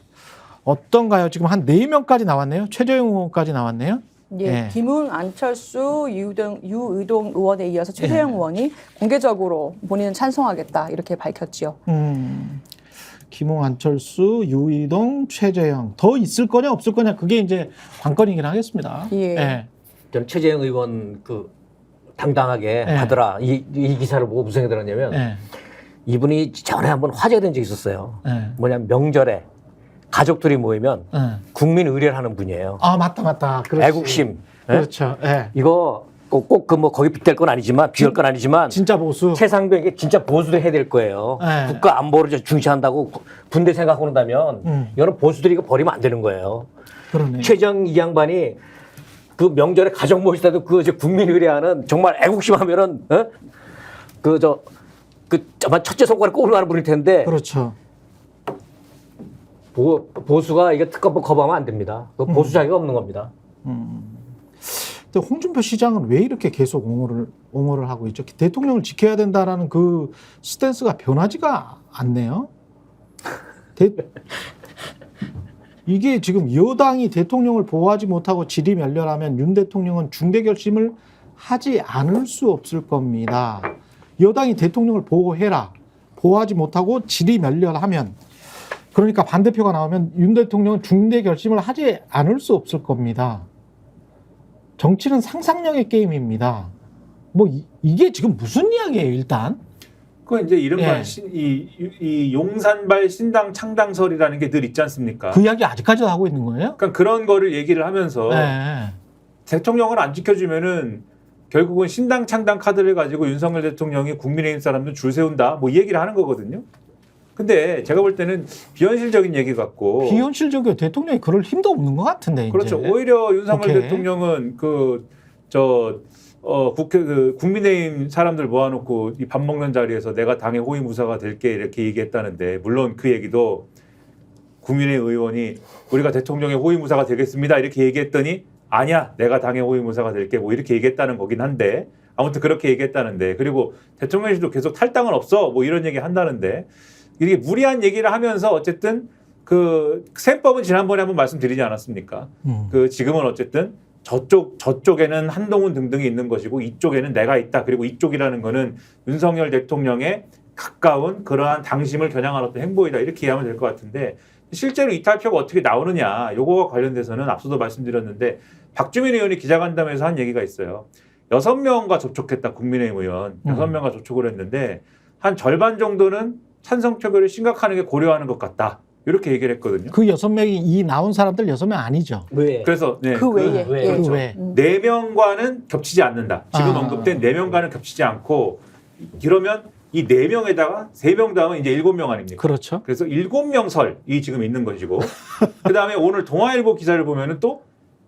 [SPEAKER 1] 어떤가요? 지금 한 4명까지 나왔네요. 최재형 의원까지 나왔네요.
[SPEAKER 2] 예,
[SPEAKER 1] 예.
[SPEAKER 2] 김웅, 안철수, 유의동 의원에 이어서 최재형 의원이 공개적으로 본인은 찬성하겠다 이렇게 밝혔지요.
[SPEAKER 1] 김웅, 안철수, 유이동, 최재형 더 있을 거냐 없을 거냐 그게 이제 관건이긴 하겠습니다.
[SPEAKER 2] 예.
[SPEAKER 3] 저는 최재형 의원 그 당당하게
[SPEAKER 1] 예.
[SPEAKER 3] 하더라. 이 기사를 보고 무슨 생각이 들었냐면
[SPEAKER 1] 예.
[SPEAKER 3] 이분이 전에 한번 화제가 된 적이 있었어요.
[SPEAKER 1] 예.
[SPEAKER 3] 뭐냐면 명절에 가족들이 모이면
[SPEAKER 1] 예.
[SPEAKER 3] 국민 의례를 하는 분이에요.
[SPEAKER 1] 아 맞다. 그렇지.
[SPEAKER 3] 애국심. 예?
[SPEAKER 1] 그렇죠. 예.
[SPEAKER 3] 이거 꼭 그 뭐 거기 빗댈 건 아니지만 비할 건 아니지만
[SPEAKER 1] 진짜 보수.
[SPEAKER 3] 최상병에게 진짜 보수도 해야 될 거예요.
[SPEAKER 1] 네.
[SPEAKER 3] 국가 안보를 중시한다고 군대 생각하고 그런다면 이거는 보수들이 이거 버리면 안 되는 거예요.
[SPEAKER 1] 그러네.
[SPEAKER 3] 최정 이 양반이 그 명절에 가족 모일 때도 그 이제 국민 의례하는 정말 애국심 하면은 아마 첫째 손가락 꼽으러 가는 분일 텐데
[SPEAKER 1] 그렇죠.
[SPEAKER 3] 보수가 이게 특검법 거부하면 안 됩니다. 그 보수 자기가 없는 겁니다.
[SPEAKER 1] 근데 홍준표 시장은 왜 이렇게 계속 옹호를 하고 있죠? 대통령을 지켜야 된다라는 그 스탠스가 변하지가 않네요. 이게 지금 여당이 대통령을 보호하지 못하고 질이 멸렬하면 윤 대통령은 중대 결심을 하지 않을 수 없을 겁니다. 여당이 대통령을 보호해라. 보호하지 못하고 질이 멸렬하면 그러니까 반대표가 나오면 윤 대통령은 중대 결심을 하지 않을 수 없을 겁니다. 정치는 상상력의 게임입니다. 뭐 이게 지금 무슨 이야기예요, 일단?
[SPEAKER 4] 그 이제 이른바
[SPEAKER 1] 예.
[SPEAKER 4] 이 용산발 신당 창당설이라는 게 늘 있지 않습니까?
[SPEAKER 1] 그 이야기 아직까지도 하고 있는 거예요?
[SPEAKER 4] 그러니까 그런 거를 얘기를 하면서
[SPEAKER 1] 네.
[SPEAKER 4] 대통령을 안 지켜주면은 결국은 신당 창당 카드를 가지고 윤석열 대통령이 국민의힘 사람들 줄 세운다 뭐 이 얘기를 하는 거거든요. 근데 제가 볼 때는 비현실적인 얘기 같고
[SPEAKER 1] 비현실적이고 대통령이 그럴 힘도 없는 것 같은데.
[SPEAKER 4] 그렇죠.
[SPEAKER 1] 이제.
[SPEAKER 4] 오히려 윤석열
[SPEAKER 1] 오케이.
[SPEAKER 4] 대통령은 국민의힘 사람들 모아놓고 이 밥 먹는 자리에서 내가 당의 호위무사가 될게 이렇게 얘기했다는데 물론 그 얘기도 국민의힘 의원이 우리가 대통령의 호위무사가 되겠습니다 이렇게 얘기했더니 아니야 내가 당의 호위무사가 될게 뭐 이렇게 얘기했다는 거긴 한데 아무튼 그렇게 얘기했다는데 그리고 대통령실도 계속 탈당은 없어 뭐 이런 얘기 한다는데 이게 무리한 얘기를 하면서 어쨌든 그 셈법은 지난번에 한번 말씀드리지 않았습니까? 그 지금은 어쨌든 저쪽에는 한동훈 등등이 있는 것이고 이쪽에는 내가 있다. 그리고 이쪽이라는 거는 윤석열 대통령의 가까운 그러한 당심을 겨냥한 어떤 행보이다. 이렇게 이해하면 될 것 같은데 실제로 이탈표가 어떻게 나오느냐. 요거와 관련돼서는 앞서도 말씀드렸는데 박주민 의원이 기자간담회에서 한 얘기가 있어요. 6명과 접촉했다. 국민의힘 의원. 6명과 접촉을 했는데 한 절반 정도는 찬성 표결을 심각하게 고려하는 것 같다. 이렇게 얘기를 했거든요.
[SPEAKER 1] 그 6명이 이 나온 사람들 6명 아니죠.
[SPEAKER 3] 왜?
[SPEAKER 4] 그래서 네,
[SPEAKER 2] 그 외에.
[SPEAKER 3] 그 외에.
[SPEAKER 2] 예.
[SPEAKER 1] 그 외에.
[SPEAKER 4] 4명과는 겹치지 않는다. 지금
[SPEAKER 1] 아.
[SPEAKER 4] 언급된 4명과는 겹치지 않고 이러면 이 4명에다가 3명 다음은 이제 7명 아닙니까?
[SPEAKER 1] 그렇죠.
[SPEAKER 4] 그래서 7명 설이 지금 있는 것이고 그다음에 오늘 동아일보 기사를 보면은 또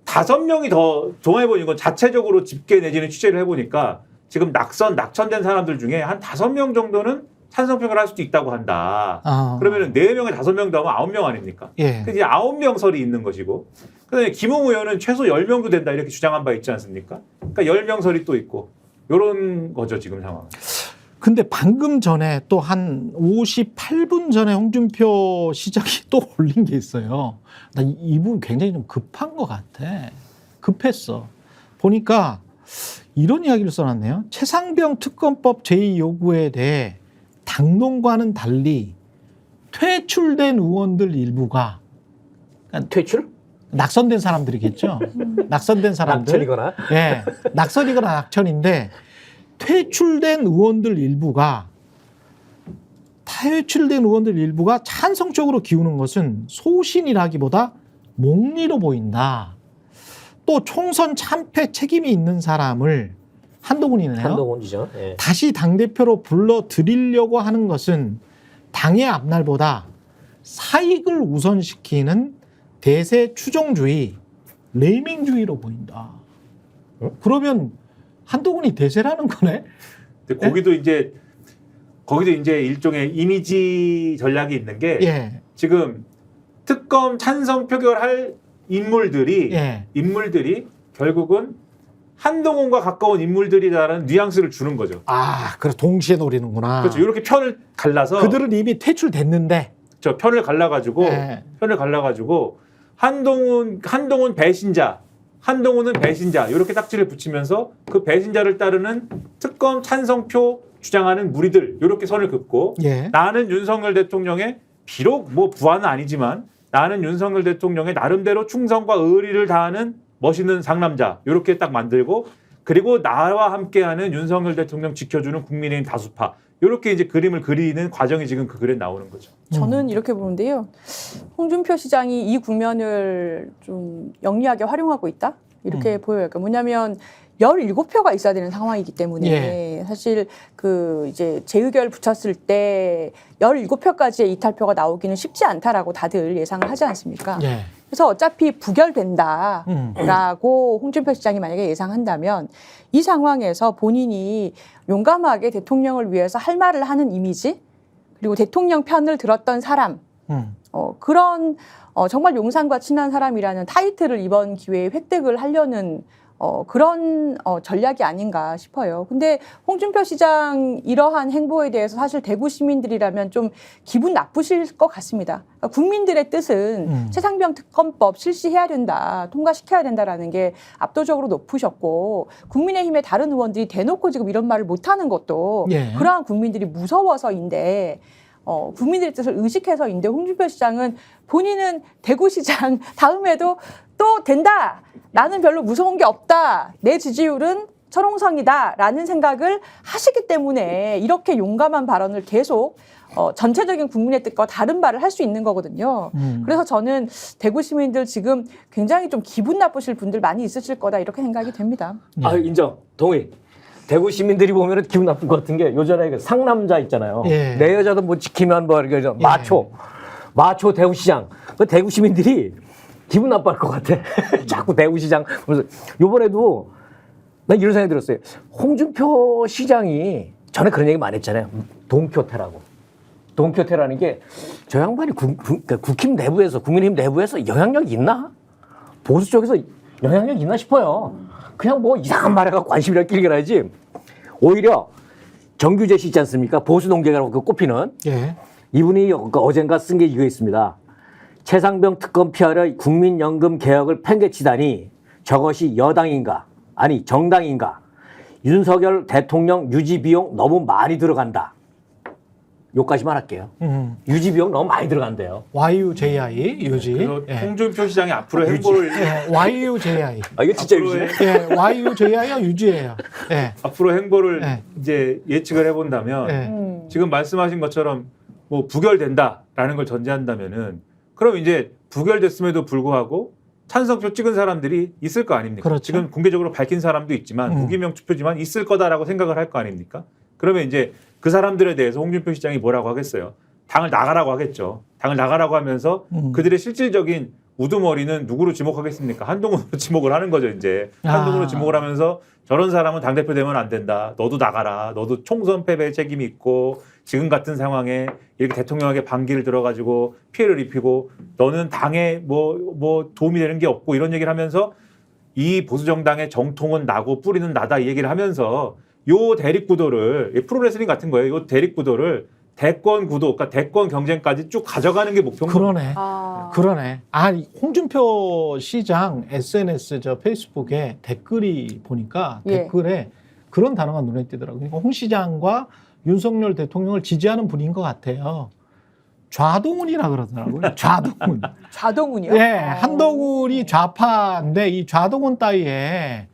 [SPEAKER 4] 5명이 더 동아일보 이건 자체적으로 집계 내지는 취재를 해보니까 지금 낙천된 사람들 중에 한 5명 정도는 찬성표결 할 수도 있다고 한다.
[SPEAKER 1] 아.
[SPEAKER 4] 그러면은 4명에 5명 더하면 9명 아닙니까?
[SPEAKER 1] 예.
[SPEAKER 4] 그래서 이제 9명 설이 있는 것이고 그다음에 김웅 의원은 최소 10명도 된다 이렇게 주장한 바 있지 않습니까? 그러니까 10명 설이 또 있고 이런 거죠 지금 상황.
[SPEAKER 1] 근데 방금 전에 또 한 58분 전에 홍준표 시장이 또 올린 게 있어요. 나 이분 굉장히 좀 급한 것 같아. 급했어. 보니까 이런 이야기를 써놨네요. 최상병 특검법 제2 요구에 대해 당론과는 달리 퇴출된 의원들 일부가
[SPEAKER 3] 퇴출?
[SPEAKER 1] 낙선된 사람들이겠죠. 낙선된 사람들.
[SPEAKER 3] 낙천이거나.
[SPEAKER 1] 예, 낙선이거나 낙천인데 퇴출된 의원들 일부가 찬성적으로 기우는 것은 소신이라기보다 몽리로 보인다. 또 총선 참패 책임이 있는 사람을 한동훈이네요.
[SPEAKER 3] 한동훈이죠. 예.
[SPEAKER 1] 다시 당대표로 불러들이려고 하는 것은 당의 앞날보다 사익을 우선시키는 대세 추종주의, 레이밍주의로 보인다. 그러면 한동훈이 대세라는 거네?
[SPEAKER 4] 근데 거기도 이제 일종의 이미지 전략이 있는 게
[SPEAKER 1] 예.
[SPEAKER 4] 지금 특검 찬성 표결할 인물들이
[SPEAKER 1] 예.
[SPEAKER 4] 결국은 한동훈과 가까운 인물들이다라는 뉘앙스를 주는 거죠.
[SPEAKER 1] 아, 그래서 동시에 노리는구나.
[SPEAKER 4] 그렇죠. 이렇게 편을 갈라서
[SPEAKER 1] 그들은 이미 퇴출됐는데.
[SPEAKER 4] 저 편을 갈라가지고
[SPEAKER 1] 예.
[SPEAKER 4] 한동훈은 배신자, 한동훈은 배신자 이렇게 딱지를 붙이면서 그 배신자를 따르는 특검 찬성표 주장하는 무리들 이렇게 선을 긋고
[SPEAKER 1] 예.
[SPEAKER 4] 나는 윤석열 대통령의 비록 뭐 부하는 아니지만 나는 윤석열 대통령의 나름대로 충성과 의리를 다하는 멋있는 상남자 이렇게 딱 만들고 그리고 나와 함께하는 윤석열 대통령 지켜주는 국민의힘 다수파 이렇게 이제 그림을 그리는 과정이 지금 그 글에 나오는 거죠.
[SPEAKER 2] 저는 이렇게 보는데요. 홍준표 시장이 이 국면을 좀 영리하게 활용하고 있다? 이렇게 보여요. 그러니까 뭐냐면 17표가 있어야 되는 상황이기 때문에 사실 그 이제 재의결 붙였을 때 17표까지의 이탈표가 나오기는 쉽지 않다라고 다들 예상을 하지 않습니까?
[SPEAKER 1] 예.
[SPEAKER 2] 그래서 어차피 부결된다라고 홍준표 시장이 만약에 예상한다면 이 상황에서 본인이 용감하게 대통령을 위해서 할 말을 하는 이미지 그리고 대통령 편을 들었던 사람 그런 정말 용산과 친한 사람이라는 타이틀을 이번 기회에 획득을 하려는 그런 전략이 아닌가 싶어요. 근데 홍준표 시장 이러한 행보에 대해서 사실 대구 시민들이라면 좀 기분 나쁘실 것 같습니다. 그러니까 국민들의 뜻은 최상병 특검법 실시해야 된다, 통과시켜야 된다라는 게 압도적으로 높으셨고 국민의힘의 다른 의원들이 대놓고 지금 이런 말을 못하는 것도
[SPEAKER 1] 예.
[SPEAKER 2] 그러한 국민들이 무서워서인데 국민들의 뜻을 의식해서인데 홍준표 시장은 본인은 대구시장 다음에도 또 된다. 나는 별로 무서운 게 없다. 내 지지율은 철옹성이다. 라는 생각을 하시기 때문에 이렇게 용감한 발언을 계속 전체적인 국민의 뜻과 다른 말을 할 수 있는 거거든요. 그래서 저는 대구 시민들 지금 굉장히 좀 기분 나쁘실 분들 많이 있으실 거다 이렇게 생각이 됩니다.
[SPEAKER 3] 아, 인정. 동의. 대구 시민들이 보면 기분 나쁜 것 같은 게 요전에 그 상남자 있잖아요.
[SPEAKER 1] 예.
[SPEAKER 3] 내 여자도 못 지키면 뭐 이렇게 마초 대구시장. 그 대구 시민들이 기분 나빠할 것 같아. 자꾸 대구시장. 그래서 요번에도 난 이런 생각이 들었어요. 홍준표 시장이 전에 그런 얘기 많이 했잖아요. 동표태라고. 동표태라는 게 저 양반이 국힘 내부에서 국민의힘 내부에서 영향력이 있나? 보수 쪽에서 영향력이 있나 싶어요. 그냥 뭐 이상한 말에가 관심이라 끼리겨라지. 오히려 정규재 씨 있지 않습니까? 보수 농객이라고 꼽히는.
[SPEAKER 1] 예.
[SPEAKER 3] 이분이 어젠가 쓴 게 이거 있습니다. 최상병 특검 피하려 국민연금 개혁을 팽개치다니 저것이 여당인가? 아니 정당인가? 윤석열 대통령 유지 비용 너무 많이 들어간다. 요까지만 할게요. 유지 비용 너무 많이 들어간대요.
[SPEAKER 1] YUJI 유지.
[SPEAKER 4] 그래서
[SPEAKER 1] 예.
[SPEAKER 4] 홍준표 시장이 앞으로 행보를
[SPEAKER 1] 예. YUJI.
[SPEAKER 3] 아 이거 진짜
[SPEAKER 4] 앞으로의
[SPEAKER 3] 유지네.
[SPEAKER 1] 예. YUJI가 유지예요. 예.
[SPEAKER 4] 앞으로 행보를
[SPEAKER 1] 네.
[SPEAKER 4] 이제 예측을 해본다면
[SPEAKER 1] 예.
[SPEAKER 4] 지금 말씀하신 것처럼 뭐 부결된다라는 걸 전제한다면은 그럼 이제 부결됐음에도 불구하고 찬성표 찍은 사람들이 있을 거 아닙니까?
[SPEAKER 1] 그렇죠.
[SPEAKER 4] 지금 공개적으로 밝힌 사람도 있지만 무기명 투표지만 있을 거다라고 생각을 할 거 아닙니까? 그러면 이제 그 사람들에 대해서 홍준표 시장이 뭐라고 하겠어요? 당을 나가라고 하겠죠. 당을 나가라고 하면서 그들의 실질적인 우두머리는 누구로 지목하겠습니까? 한동훈으로 지목을 하는 거죠, 이제. 한동훈으로 지목을 하면서 저런 사람은 당대표 되면 안 된다. 너도 나가라. 너도 총선 패배에 책임이 있고 지금 같은 상황에 이렇게 대통령에게 반기를 들어가지고 피해를 입히고 너는 당에 뭐 도움이 되는 게 없고 이런 얘기를 하면서 이 보수정당의 정통은 나고 뿌리는 나다 이 얘기를 하면서 요 대립구도를 프로레슬링 같은 거예요. 요 대립구도를 대권 구도, 그러니까 대권 경쟁까지 쭉 가져가는 게 목표인 거예요.
[SPEAKER 1] 그러네.
[SPEAKER 2] 아.
[SPEAKER 1] 그러네. 아, 홍준표 시장 SNS 저 페이스북에 댓글이 보니까
[SPEAKER 2] 예.
[SPEAKER 1] 댓글에 그런 단어가 눈에 띄더라고요. 그러니까 홍 시장과 윤석열 대통령을 지지하는 분인 것 같아요. 좌동훈이라 그러더라고요. 좌동훈.
[SPEAKER 2] 좌동훈이요?
[SPEAKER 1] 예, 한동훈이 좌파인데 이 좌동훈 따위에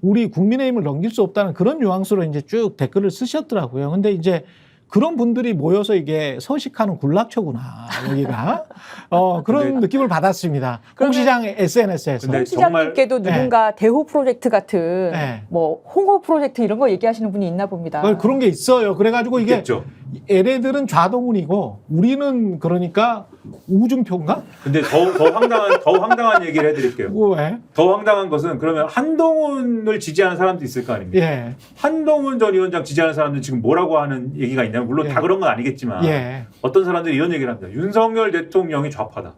[SPEAKER 1] 우리 국민의힘을 넘길 수 없다는 그런 뉘앙스로 이제 쭉 댓글을 쓰셨더라고요. 근데 이제 그런 분들이 모여서 이게 서식하는 군락처구나, 여기가. 그런
[SPEAKER 4] 근데-
[SPEAKER 1] 느낌을 받았습니다. 홍 시장 SNS에서.
[SPEAKER 4] 근데
[SPEAKER 2] 홍 시장님께도
[SPEAKER 1] 정말-
[SPEAKER 2] 누군가 대호 프로젝트 같은
[SPEAKER 1] 네.
[SPEAKER 2] 뭐 홍호 프로젝트 이런 거 얘기하시는 분이 있나 봅니다.
[SPEAKER 1] 그런 게 있어요. 그래가지고 이게
[SPEAKER 4] 있겠죠.
[SPEAKER 1] 얘네들은 좌동훈이고 우리는 그러니까 우준표인가?
[SPEAKER 4] 근데 더 황당한 얘기를 해드릴게요.
[SPEAKER 1] 왜?
[SPEAKER 4] 더 황당한 것은 그러면 한동훈을 지지하는 사람도 있을 거 아닙니까?
[SPEAKER 1] 예.
[SPEAKER 4] 한동훈 전 위원장 지지하는 사람들은 지금 뭐라고 하는 얘기가 있냐면 물론
[SPEAKER 1] 예.
[SPEAKER 4] 다 그런 건 아니겠지만
[SPEAKER 1] 예.
[SPEAKER 4] 어떤 사람들이 이런 얘기를 합니다. 윤석열 대통령이 좌파다.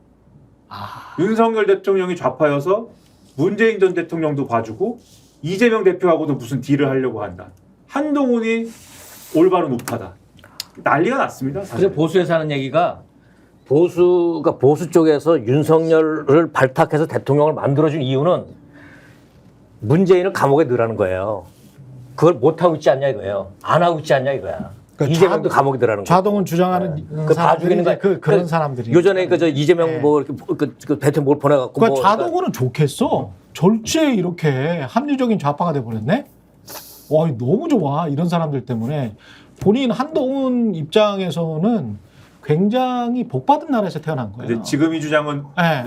[SPEAKER 1] 아,
[SPEAKER 4] 윤석열 대통령이 좌파여서 문재인 전 대통령도 봐주고 이재명 대표하고도 무슨 딜을 하려고 한다. 한동훈이 올바른 우파다. 난리가 났습니다. 사실.
[SPEAKER 3] 그래서 보수에서 하는 얘기가 보수 쪽에서 윤석열을 발탁해서 대통령을 만들어준 이유는 문재인을 감옥에 넣으라는 거예요. 그걸 못 하고 있지 않냐 이거예요. 안 하고 있지 않냐 이거야.
[SPEAKER 1] 그러니까
[SPEAKER 3] 이재명도 감옥에 넣으라는 거예요.
[SPEAKER 1] 좌동훈 주장하는
[SPEAKER 3] 그
[SPEAKER 1] 사람들이
[SPEAKER 3] 봐주기는
[SPEAKER 1] 이제 그런 사람들이.
[SPEAKER 3] 요전에 그 저 이재명
[SPEAKER 1] 네.
[SPEAKER 3] 뭐 이렇게 그 대통령 뭘 보내갖고
[SPEAKER 1] 그러니까
[SPEAKER 3] 뭐
[SPEAKER 1] 좌동훈은 좋겠어. 절제 이렇게 합리적인 좌파가 돼버렸네. 와, 너무 좋아. 이런 사람들 때문에 본인 한동훈 입장에서는 굉장히 복받은 나라에서 태어난 거예요.
[SPEAKER 4] 근데 지금 이 주장은
[SPEAKER 1] 네.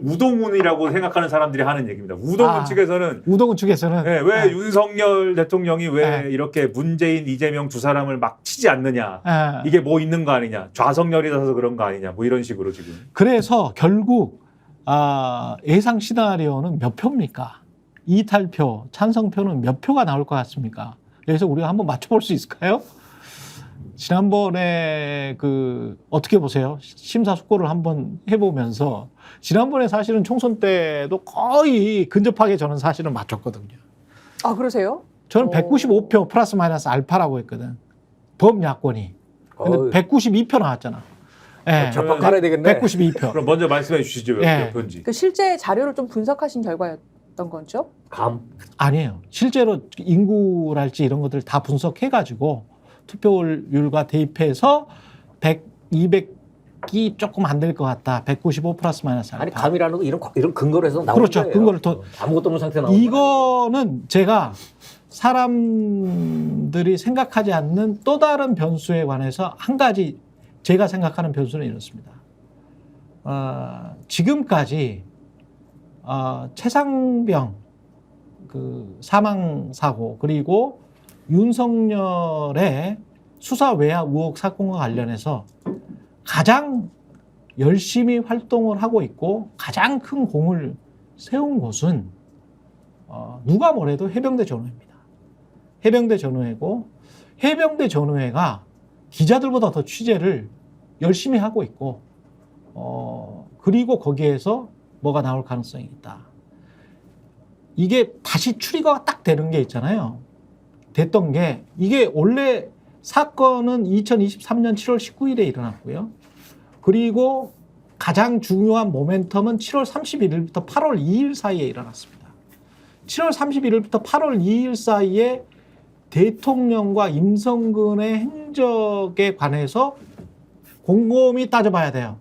[SPEAKER 4] 우동훈이라고 생각하는 사람들이 하는 얘기입니다. 우동훈 측에서는
[SPEAKER 1] 우동훈 측에서는
[SPEAKER 4] 왜 윤석열 대통령이 왜
[SPEAKER 1] 네.
[SPEAKER 4] 이렇게 문재인, 이재명 두 사람을 막 치지 않느냐.
[SPEAKER 1] 예.
[SPEAKER 4] 이게 뭐 있는 거 아니냐. 좌석열이라서 그런 거 아니냐. 뭐 이런 식으로 지금.
[SPEAKER 1] 그래서 결국 예상 시나리오는 몇 표입니까? 이탈표, 찬성표는 몇 표가 나올 것 같습니까? 여기서 우리가 한번 맞춰볼 수 있을까요? 지난번에 어떻게 보세요? 심사숙고를 한번 해보면서 지난번에 사실은 총선 때도 거의 근접하게 저는 사실은 맞췄거든요.
[SPEAKER 2] 아, 그러세요?
[SPEAKER 1] 저는
[SPEAKER 2] 오.
[SPEAKER 1] 195표 플러스 마이너스 알파라고 했거든. 범야권이. 근데
[SPEAKER 3] 어우.
[SPEAKER 1] 192표 나왔잖아. 예.
[SPEAKER 3] 잡박 깔아야 되겠네.
[SPEAKER 1] 192표.
[SPEAKER 4] 그럼 먼저 말씀해 주시죠.
[SPEAKER 1] 예.
[SPEAKER 4] 몇 표인지.
[SPEAKER 2] 그 실제 자료를 좀 분석하신 결과였던 거죠?
[SPEAKER 1] 아니에요. 실제로 인구랄지 이런 것들 다 분석해가지고 투표율과 대입해서 100, 200이 조금 안 될 것 같다. 195 플러스 마이너스 알파.
[SPEAKER 3] 아니 감이라는 거 이런 근거로 해서 나오는
[SPEAKER 1] 그렇죠.
[SPEAKER 3] 거예요.
[SPEAKER 1] 근거를 더
[SPEAKER 3] 아무것도 없는 상태 나오는 거예요.
[SPEAKER 1] 이거는 제가 사람들이 생각하지 않는 또 다른 변수에 관해서 한 가지 제가 생각하는 변수는 이렇습니다. 지금까지 최상병 사망 사고 그리고 윤석열의 수사 외압 의혹 사건과 관련해서 가장 열심히 활동을 하고 있고 가장 큰 공을 세운 곳은 누가 뭐래도 해병대 전우회입니다. 해병대 전우회고 해병대 전우회가 기자들보다 더 취재를 열심히 하고 있고 그리고 거기에서 뭐가 나올 가능성이 있다. 이게 다시 추리가 딱 되는 게 있잖아요. 됐던 게 이게 원래 사건은 2023년 7월 19일에 일어났고요. 그리고 가장 중요한 모멘텀은 7월 31일부터 8월 2일 사이에 일어났습니다. 7월 31일부터 8월 2일 사이에 대통령과 임성근의 행적에 관해서 곰곰이 따져봐야 돼요.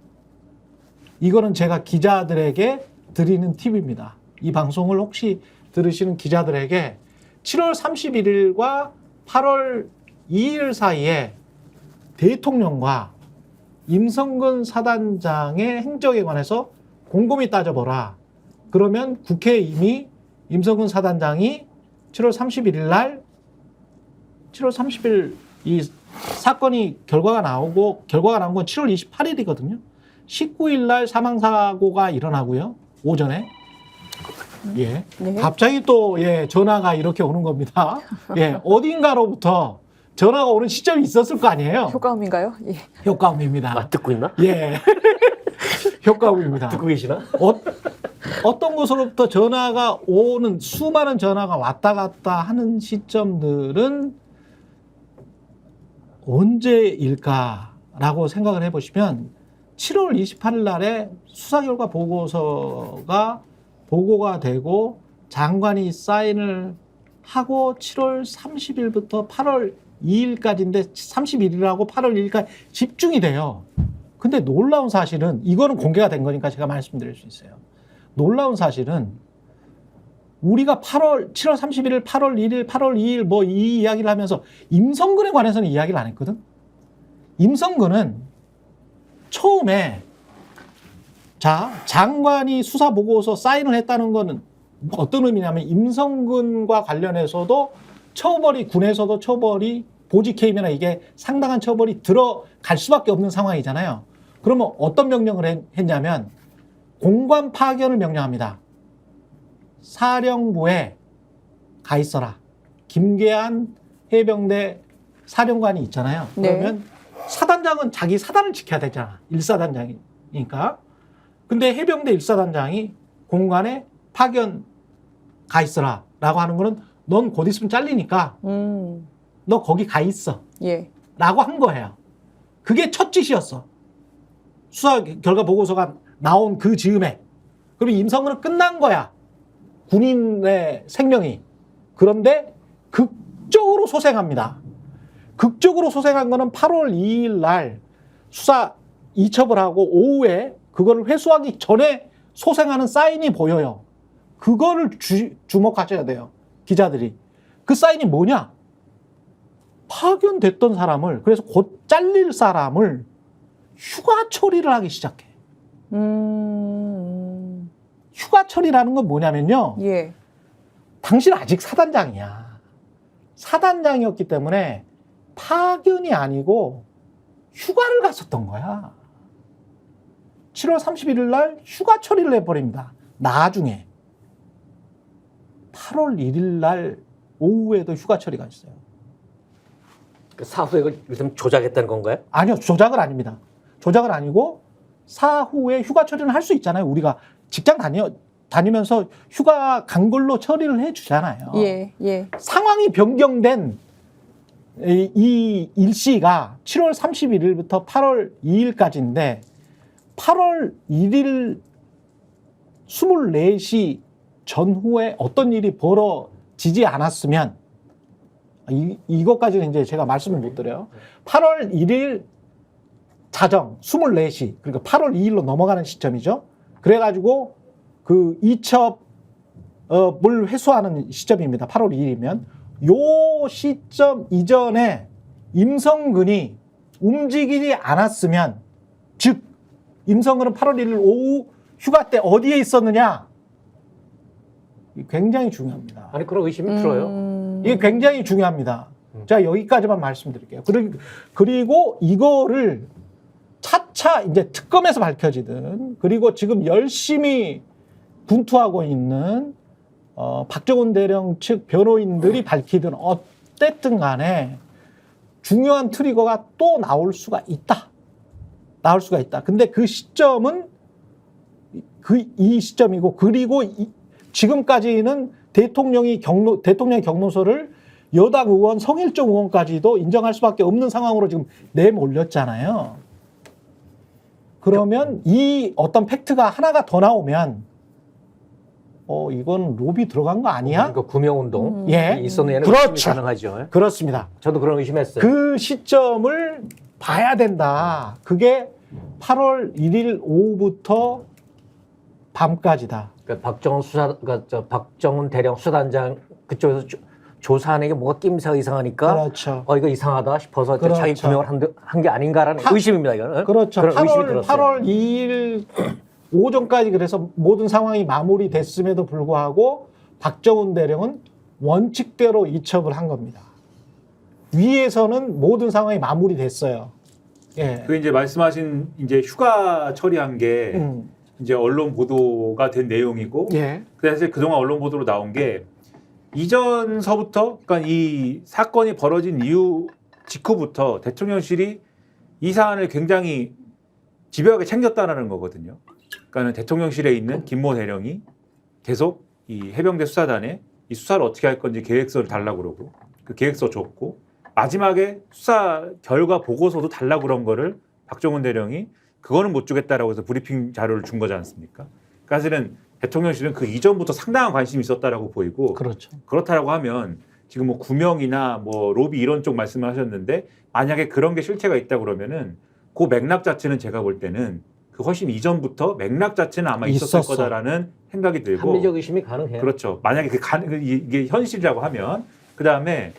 [SPEAKER 1] 이거는 제가 기자들에게 드리는 팁입니다. 이 방송을 혹시 들으시는 기자들에게 7월 31일과 8월 2일 사이에 대통령과 임성근 사단장의 행적에 관해서 곰곰이 따져보라. 그러면 국회에 이미 임성근 사단장이 7월 31일 날 7월 30일 이 사건이 결과가 나온 건 7월 28일이거든요. 19일 날 사망사고가 일어나고요. 오전에. 예.
[SPEAKER 2] 네.
[SPEAKER 1] 갑자기 또 전화가 이렇게 오는 겁니다. 예. 어딘가로부터 전화가 오는 시점이 있었을 거 아니에요.
[SPEAKER 2] 효과음인가요? 예.
[SPEAKER 1] 효과음입니다.
[SPEAKER 3] 듣고 있나?
[SPEAKER 1] 예. 효과음입니다.
[SPEAKER 3] 듣고 계시나?
[SPEAKER 1] 어떤 곳으로부터 전화가 오는 수많은 전화가 왔다 갔다 하는 시점들은 언제일까라고 생각을 해보시면 7월 28일 날에 수사 결과 보고서가 보고가 되고 장관이 사인을 하고 7월 30일부터 8월 2일까지인데 31일하고 8월 2일까지 집중이 돼요. 근데 놀라운 사실은 이거는 공개가 된 거니까 제가 말씀드릴 수 있어요. 놀라운 사실은 우리가 7월 31일, 8월 1일, 8월 2일 뭐 이 이야기를 하면서 임성근에 관해서는 이야기를 안 했거든. 임성근은 처음에 장관이 수사 보고서 사인을 했다는 거는 어떤 의미냐면 임성근과 관련해서도 처벌이 군에서도 처벌이 보직해임이나 이게 상당한 처벌이 들어갈 수밖에 없는 상황이잖아요. 그러면 어떤 명령을 했냐면 공관 파견을 명령합니다. 사령부에 가 있어라. 김계한 해병대 사령관이 있잖아요. 그러면 사단장은 자기 사단을 지켜야 되잖아. 1사단장이니까. 근데 해병대 1사단장이 공관에 파견 가 있어라 라고 하는 거는 넌 곧 있으면 잘리니까 너 거기 가 있어.
[SPEAKER 2] 예.
[SPEAKER 1] 라고 한 거예요. 그게 첫 짓이었어. 수사 결과 보고서가 나온 그 즈음에. 그러면 임성근은 끝난 거야. 군인의 생명이. 그런데 극적으로 소생합니다. 극적으로 소생한 거는 8월 2일 날 수사 이첩을 하고 오후에 그거를 회수하기 전에 소생하는 사인이 보여요. 그거를 주목하셔야 돼요. 기자들이. 그 사인이 뭐냐? 파견됐던 사람을, 그래서 곧 잘릴 사람을 휴가 처리를 하기 시작해. 휴가 처리라는 건 뭐냐면요.
[SPEAKER 2] 예.
[SPEAKER 1] 당신 아직 사단장이야. 사단장이었기 때문에 파견이 아니고 휴가를 갔었던 거야. 7월 31일 날 휴가 처리를 해버립니다. 나중에. 8월 1일 날 오후에도 휴가 처리가 있어요.
[SPEAKER 3] 그 사후에 이걸 요즘 조작했다는 건가요?
[SPEAKER 1] 아니요, 조작은 아닙니다. 조작은 아니고 사후에 휴가 처리는 할 수 있잖아요. 우리가 직장 다니면서 휴가 간 걸로 처리를 해주잖아요.
[SPEAKER 2] 예, 예.
[SPEAKER 1] 상황이 변경된 이 일시가 7월 31일부터 8월 2일까지인데 8월 1일 24시 전후에 어떤 일이 벌어지지 않았으면 이것까지는 이제 제가 말씀을 못 드려요. 8월 1일 자정 24시, 그러니까 8월 2일로 넘어가는 시점이죠. 그래가지고 그 이첩을 회수하는 시점입니다. 8월 2일이면. 요 시점 이전에 임성근이 움직이지 않았으면, 즉 임성근은 8월 1일 오후 휴가 때 어디에 있었느냐? 굉장히 중요합니다.
[SPEAKER 3] 아니 그런 의심이 들어요.
[SPEAKER 1] 이게 굉장히 중요합니다. 자, 여기까지만 말씀드릴게요. 그리고 이거를 차차 이제 특검에서 밝혀지든, 그리고 지금 열심히 분투하고 있는 박정훈 대령 측 변호인들이 밝히든 어쨌든 간에 중요한 트리거가 또 나올 수가 있다. 나올 수가 있다. 근데 그 시점은 이 시점이고, 그리고 지금까지는 대통령의 경로서를 여당 의원, 성일종 의원까지도 인정할 수밖에 없는 상황으로 지금 내몰렸잖아요. 그러면 이 어떤 팩트가 하나가 더 나오면 이건 로비 들어간 거 아니야?
[SPEAKER 3] 그러니까 구명운동
[SPEAKER 1] 예.
[SPEAKER 3] 있었느냐는
[SPEAKER 1] 그렇죠.
[SPEAKER 3] 의심이 가능하죠.
[SPEAKER 1] 그렇습니다.
[SPEAKER 3] 저도 그런 의심했어요.
[SPEAKER 1] 그 시점을 봐야 된다. 그게 8월 1일 오후부터 밤까지다.
[SPEAKER 3] 그러니까 박정훈 대령 수단장 그쪽에서 조사하는 게 뭐가 낌새가 이상하니까
[SPEAKER 1] 그렇죠.
[SPEAKER 3] 이거 이상하다 싶어서
[SPEAKER 1] 그렇죠.
[SPEAKER 3] 자기 구명을 한 게 아닌가라는 의심입니다. 이거는.
[SPEAKER 1] 그렇죠.
[SPEAKER 3] 그런 의심이 들었어요.
[SPEAKER 1] 8월 2일 오전까지 그래서 모든 상황이 마무리됐음에도 불구하고 박정훈 대령은 원칙대로 이첩을 한 겁니다. 위에서는 모든 상황이 마무리됐어요. 예.
[SPEAKER 4] 그 이제 말씀하신 이제 휴가 처리한 게 이제 언론 보도가 된 내용이고,
[SPEAKER 1] 예.
[SPEAKER 4] 사실 그동안 언론 보도로 나온 게 이전서부터, 그러니까 이 사건이 벌어진 이후 직후부터 대통령실이 이 사안을 굉장히 집요하게 챙겼다라는 거거든요. 그러니까 대통령실에 있는 김모 대령이 계속 이 해병대 수사단에 이 수사를 어떻게 할 건지 계획서를 달라고 그러고, 그 계획서 줬고, 마지막에 수사 결과 보고서도 달라고 그런 거를 박정훈 대령이 그거는 못 주겠다라고 해서 브리핑 자료를 준 거지 않습니까? 그러니까 사실은 대통령실은 그 이전부터 상당한 관심이 있었다라고 보이고
[SPEAKER 1] 그렇죠.
[SPEAKER 4] 그렇다라고 하면 지금 뭐 구명이나 뭐 로비 이런 쪽 말씀을 하셨는데 만약에 그런 게 실체가 있다 그러면은 그 맥락 자체는 제가 볼 때는 그 훨씬 이전부터 맥락 자체는 아마 있었을
[SPEAKER 1] 있었어.
[SPEAKER 4] 거다라는 생각이 들고
[SPEAKER 3] 합리적 의심이 가능해요.
[SPEAKER 4] 그렇죠. 만약에 이게 현실이라고 하면 그다음에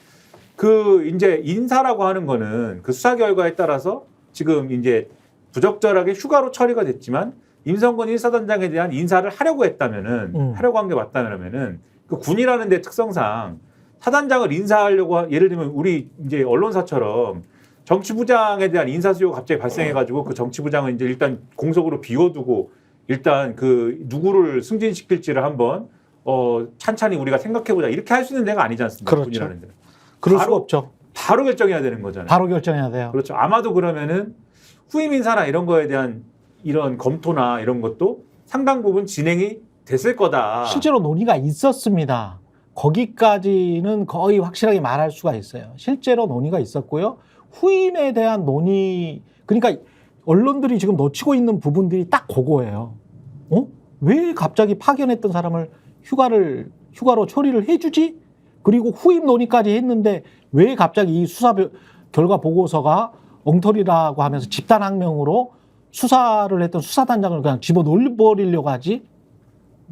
[SPEAKER 4] 그 이제 인사라고 하는 거는 그 수사 결과에 따라서 지금 이제 부적절하게 휴가로 처리가 됐지만 임성근 1사단장에 대한 인사를 하려고 했다면은 하려고 한 게 맞다면은 그 군이라는 데 특성상 사단장을 인사하려고 예를 들면 우리 이제 언론사처럼 정치부장에 대한 인사 수요가 갑자기 발생해가지고 그 정치부장은 이제 일단 공석으로 비워두고 일단 그 누구를 승진시킬지를 한번 찬찬히 우리가 생각해보자 이렇게 할 수 있는 데가 아니지 않습니까?
[SPEAKER 1] 그렇죠.
[SPEAKER 4] 군이라는 데는.
[SPEAKER 1] 그럴
[SPEAKER 4] 바로-
[SPEAKER 1] 수가 없죠.
[SPEAKER 4] 바로 결정해야 되는 거잖아요.
[SPEAKER 1] 바로 결정해야 돼요.
[SPEAKER 4] 그렇죠. 아마도 그러면은 후임 인사나 이런 거에 대한 이런 검토나 이런 것도 상당 부분 진행이 됐을 거다.
[SPEAKER 1] 실제로 논의가 있었습니다. 거기까지는 거의 확실하게 말할 수가 있어요. 실제로 논의가 있었고요. 후임에 대한 논의, 그러니까 언론들이 지금 놓치고 있는 부분들이 딱 그거예요. 왜 갑자기 파견했던 사람을 휴가로 처리를 해주지? 그리고 후임 논의까지 했는데 왜 갑자기 이 수사 결과 보고서가 엉터리라고 하면서 집단항명으로 수사를 했던 수사단장을 그냥 집어넣어버리려고 하지?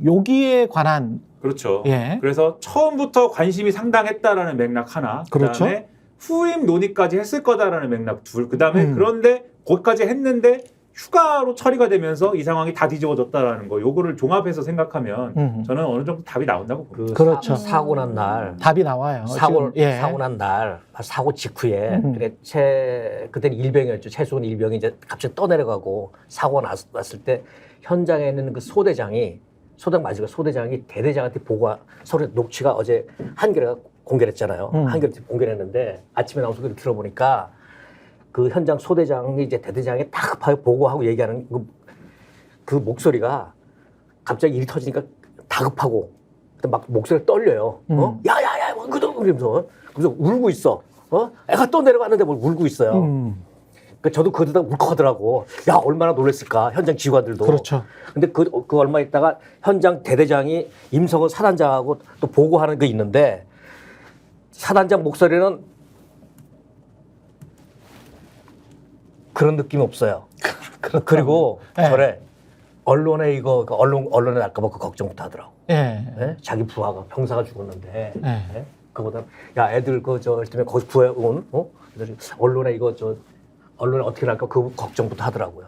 [SPEAKER 1] 여기에 관한
[SPEAKER 4] 그렇죠.
[SPEAKER 1] 예.
[SPEAKER 4] 그래서 처음부터 관심이 상당했다라는 맥락 하나,
[SPEAKER 1] 그렇죠.
[SPEAKER 4] 그다음에 후임 논의까지 했을 거다라는 맥락 둘, 그다음에 그런데 거기까지 했는데 휴가로 처리가 되면서 이 상황이 다 뒤집어졌다라는 거, 요거를 종합해서 생각하면 저는 어느 정도 답이 나온다고 봅니다.
[SPEAKER 3] 그
[SPEAKER 1] 그렇죠.
[SPEAKER 3] 사고 난 날,
[SPEAKER 1] 답이 나와요. 지금, 예.
[SPEAKER 3] 사고 난 날, 사고 직후에 그때는 일병이었죠. 최수근 일병이 이제 갑자기 떠내려가고 사고가 났을 때 현장에 있는 그 소대장이 대대장한테 서로 녹취가 어제 한겨레가 공개를 했잖아요. 한겨레 공개를 했는데 아침에 나온 소리를 들어보니까 그 현장 소대장이 이제 대대장에 딱 급하게 보고하고 얘기하는 그 목소리가 갑자기 일이 터지니까 다급하고 막 목소리가 떨려요. 야야야 뭐 그러면서 울고 있어. 애가 또 내려갔는데 뭘 울고 있어요. 그러니까 저도 그러다 울컥하더라고. 야 얼마나 놀랐을까 현장 직원들도.
[SPEAKER 1] 그렇죠.
[SPEAKER 3] 근데 그 얼마 있다가 현장 대대장이 임성근 사단장하고 또 보고하는 게 있는데 사단장 목소리는 그런 느낌이 없어요. 그리고
[SPEAKER 1] 네.
[SPEAKER 3] 저래 언론에 언론에 날까봐 그 걱정부터 하더라고.
[SPEAKER 1] 예.
[SPEAKER 3] 예? 자기 부하가 병사가 죽었는데
[SPEAKER 1] 네.
[SPEAKER 3] 예? 그보다 야 애들 때문에 거기 구해온 언론에 언론에 어떻게 날까 그 걱정부터 하더라고요.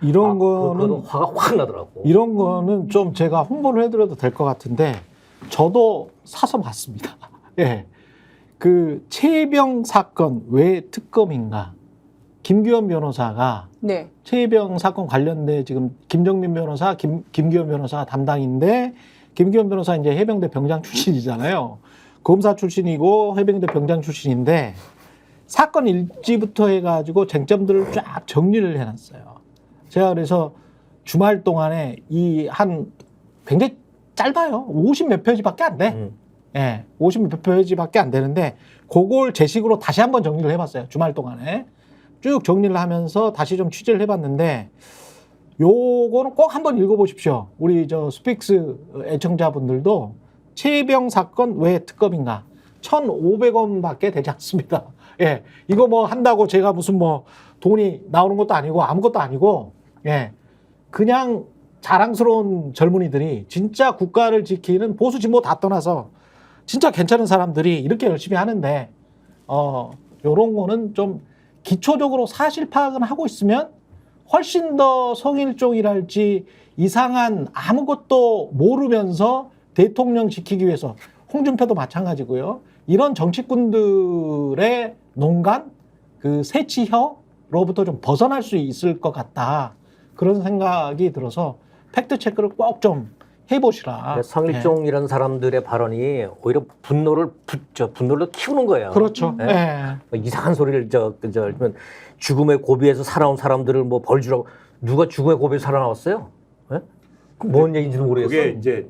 [SPEAKER 1] 이런
[SPEAKER 3] 그거
[SPEAKER 1] 거는
[SPEAKER 3] 화가 확 나더라고.
[SPEAKER 1] 이런 거는 좀 제가 홍보를 해드려도 될 것 같은데 저도 사서 봤습니다. 예. 그 최혜병 사건 왜 특검인가? 김규현 변호사가
[SPEAKER 2] 네.
[SPEAKER 1] 최혜병 사건 관련돼 지금 김정민 변호사, 김규현 변호사 담당인데 김규현 변호사 이제 해병대 병장 출신이잖아요. 검사 출신이고 해병대 병장 출신인데 사건 일지부터 해가지고 쟁점들을 쫙 정리를 해놨어요. 제가 그래서 주말 동안에 굉장히 짧아요. 50 몇 페이지밖에 안 돼. 예, 50 몇 페이지밖에 안 되는데 그걸 제 식으로 다시 한번 정리를 해봤어요. 주말 동안에 쭉 정리를 하면서 다시 좀 취재를 해봤는데 요거는 꼭 한번 읽어보십시오. 우리 스픽스 애청자분들도 최혜병 사건 왜 특검인가? 1,500원밖에 되지 않습니다. 예, 이거 뭐 한다고 제가 무슨 뭐 돈이 나오는 것도 아니고 아무것도 아니고, 예, 그냥 자랑스러운 젊은이들이 진짜 국가를 지키는 보수 진보 다 떠나서 진짜 괜찮은 사람들이 이렇게 열심히 하는데, 요런 거는 좀 기초적으로 사실 파악은 하고 있으면 훨씬 더 성일종이랄지 이상한 아무것도 모르면서 대통령 지키기 위해서 홍준표도 마찬가지고요. 이런 정치꾼들의 농간, 그 새치혀로부터 좀 벗어날 수 있을 것 같다. 그런 생각이 들어서 팩트 체크를 꼭 좀 해보시라.
[SPEAKER 3] 성일종이라는 사람들의 발언이 오히려 분노를 키우는 거예요.
[SPEAKER 1] 그렇죠.
[SPEAKER 3] 네?
[SPEAKER 1] 예.
[SPEAKER 3] 이상한 소리를 죽음의 고비에서 살아온 사람들을 뭐 벌 주라고 누가 죽음의 고비에서 살아나왔어요? 네? 뭔 얘기인지는 모르겠어요.
[SPEAKER 4] 그게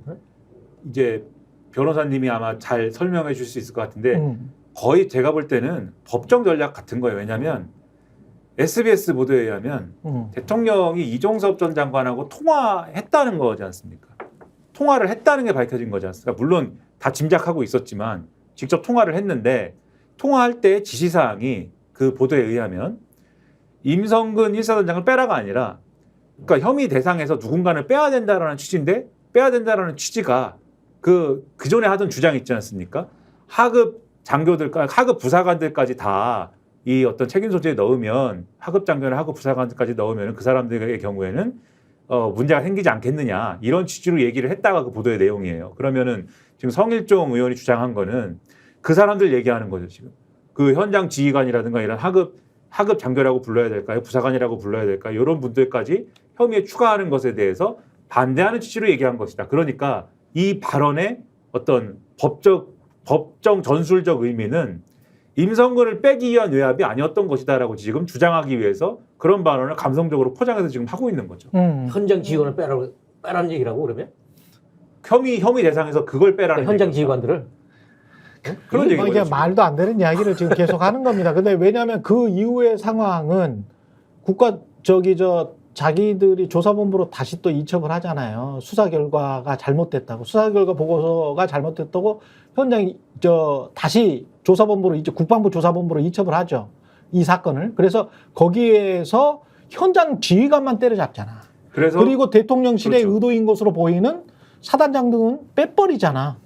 [SPEAKER 4] 이제 변호사님이 아마 잘 설명해 줄 수 있을 것 같은데 거의 제가 볼 때는 법정 전략 같은 거예요. 왜냐하면 SBS 보도에 의하면 대통령이 이종섭 전 장관하고 통화했다는 거지 않습니까? 통화를 했다는 게 밝혀진 거지 않습니까? 물론 다 짐작하고 있었지만 직접 통화를 했는데 통화할 때 지시사항이 그 보도에 의하면 임성근 1사단장을 빼라가 아니라 그러니까 혐의 대상에서 누군가를 빼야 된다라는 취지인데 빼야 된다라는 취지가 그 전에 하던 주장 있지 않습니까? 하급 장교들까지 하급 부사관들까지 다 이 어떤 책임 소재에 넣으면 하급 장교나 하급 부사관들까지 넣으면 그 사람들의 경우에는 문제가 생기지 않겠느냐 이런 취지로 얘기를 했다가 그 보도의 내용이에요. 그러면은 지금 성일종 의원이 주장한 거는 그 사람들 얘기하는 거죠 지금. 그 현장 지휘관이라든가 이런 하급 장교라고 불러야 될까요? 부사관이라고 불러야 될까요? 이런 분들까지 혐의에 추가하는 것에 대해서 반대하는 취지로 얘기한 것이다. 그러니까 이 발언의 어떤 법정 전술적 의미는 임성근을 빼기 위한 외압이 아니었던 것이다라고 지금 주장하기 위해서 그런 발언을 감성적으로 포장해서 지금 하고 있는 거죠.
[SPEAKER 3] 현장 지휘관을 빼라는 얘기라고 그러면?
[SPEAKER 4] 혐의 대상에서 그걸 빼라는
[SPEAKER 3] 현장
[SPEAKER 4] 얘기입니다.
[SPEAKER 3] 지휘관들을?
[SPEAKER 4] 그런 얘기죠.
[SPEAKER 1] 이게 말도 안 되는 이야기를 지금 계속 하는 겁니다. 근데 왜냐하면 그 이후의 상황은 자기들이 조사본부로 다시 또 이첩을 하잖아요. 수사 결과가 잘못됐다고. 수사 결과 보고서가 잘못됐다고 현장 다시 조사본부로 이제 국방부 조사본부로 이첩을 하죠. 이 사건을. 그래서 거기에서 현장 지휘관만 때려잡잖아. 그리고 대통령실의
[SPEAKER 4] 그렇죠.
[SPEAKER 1] 의도인 것으로 보이는 사단장 등은 빼버리잖아.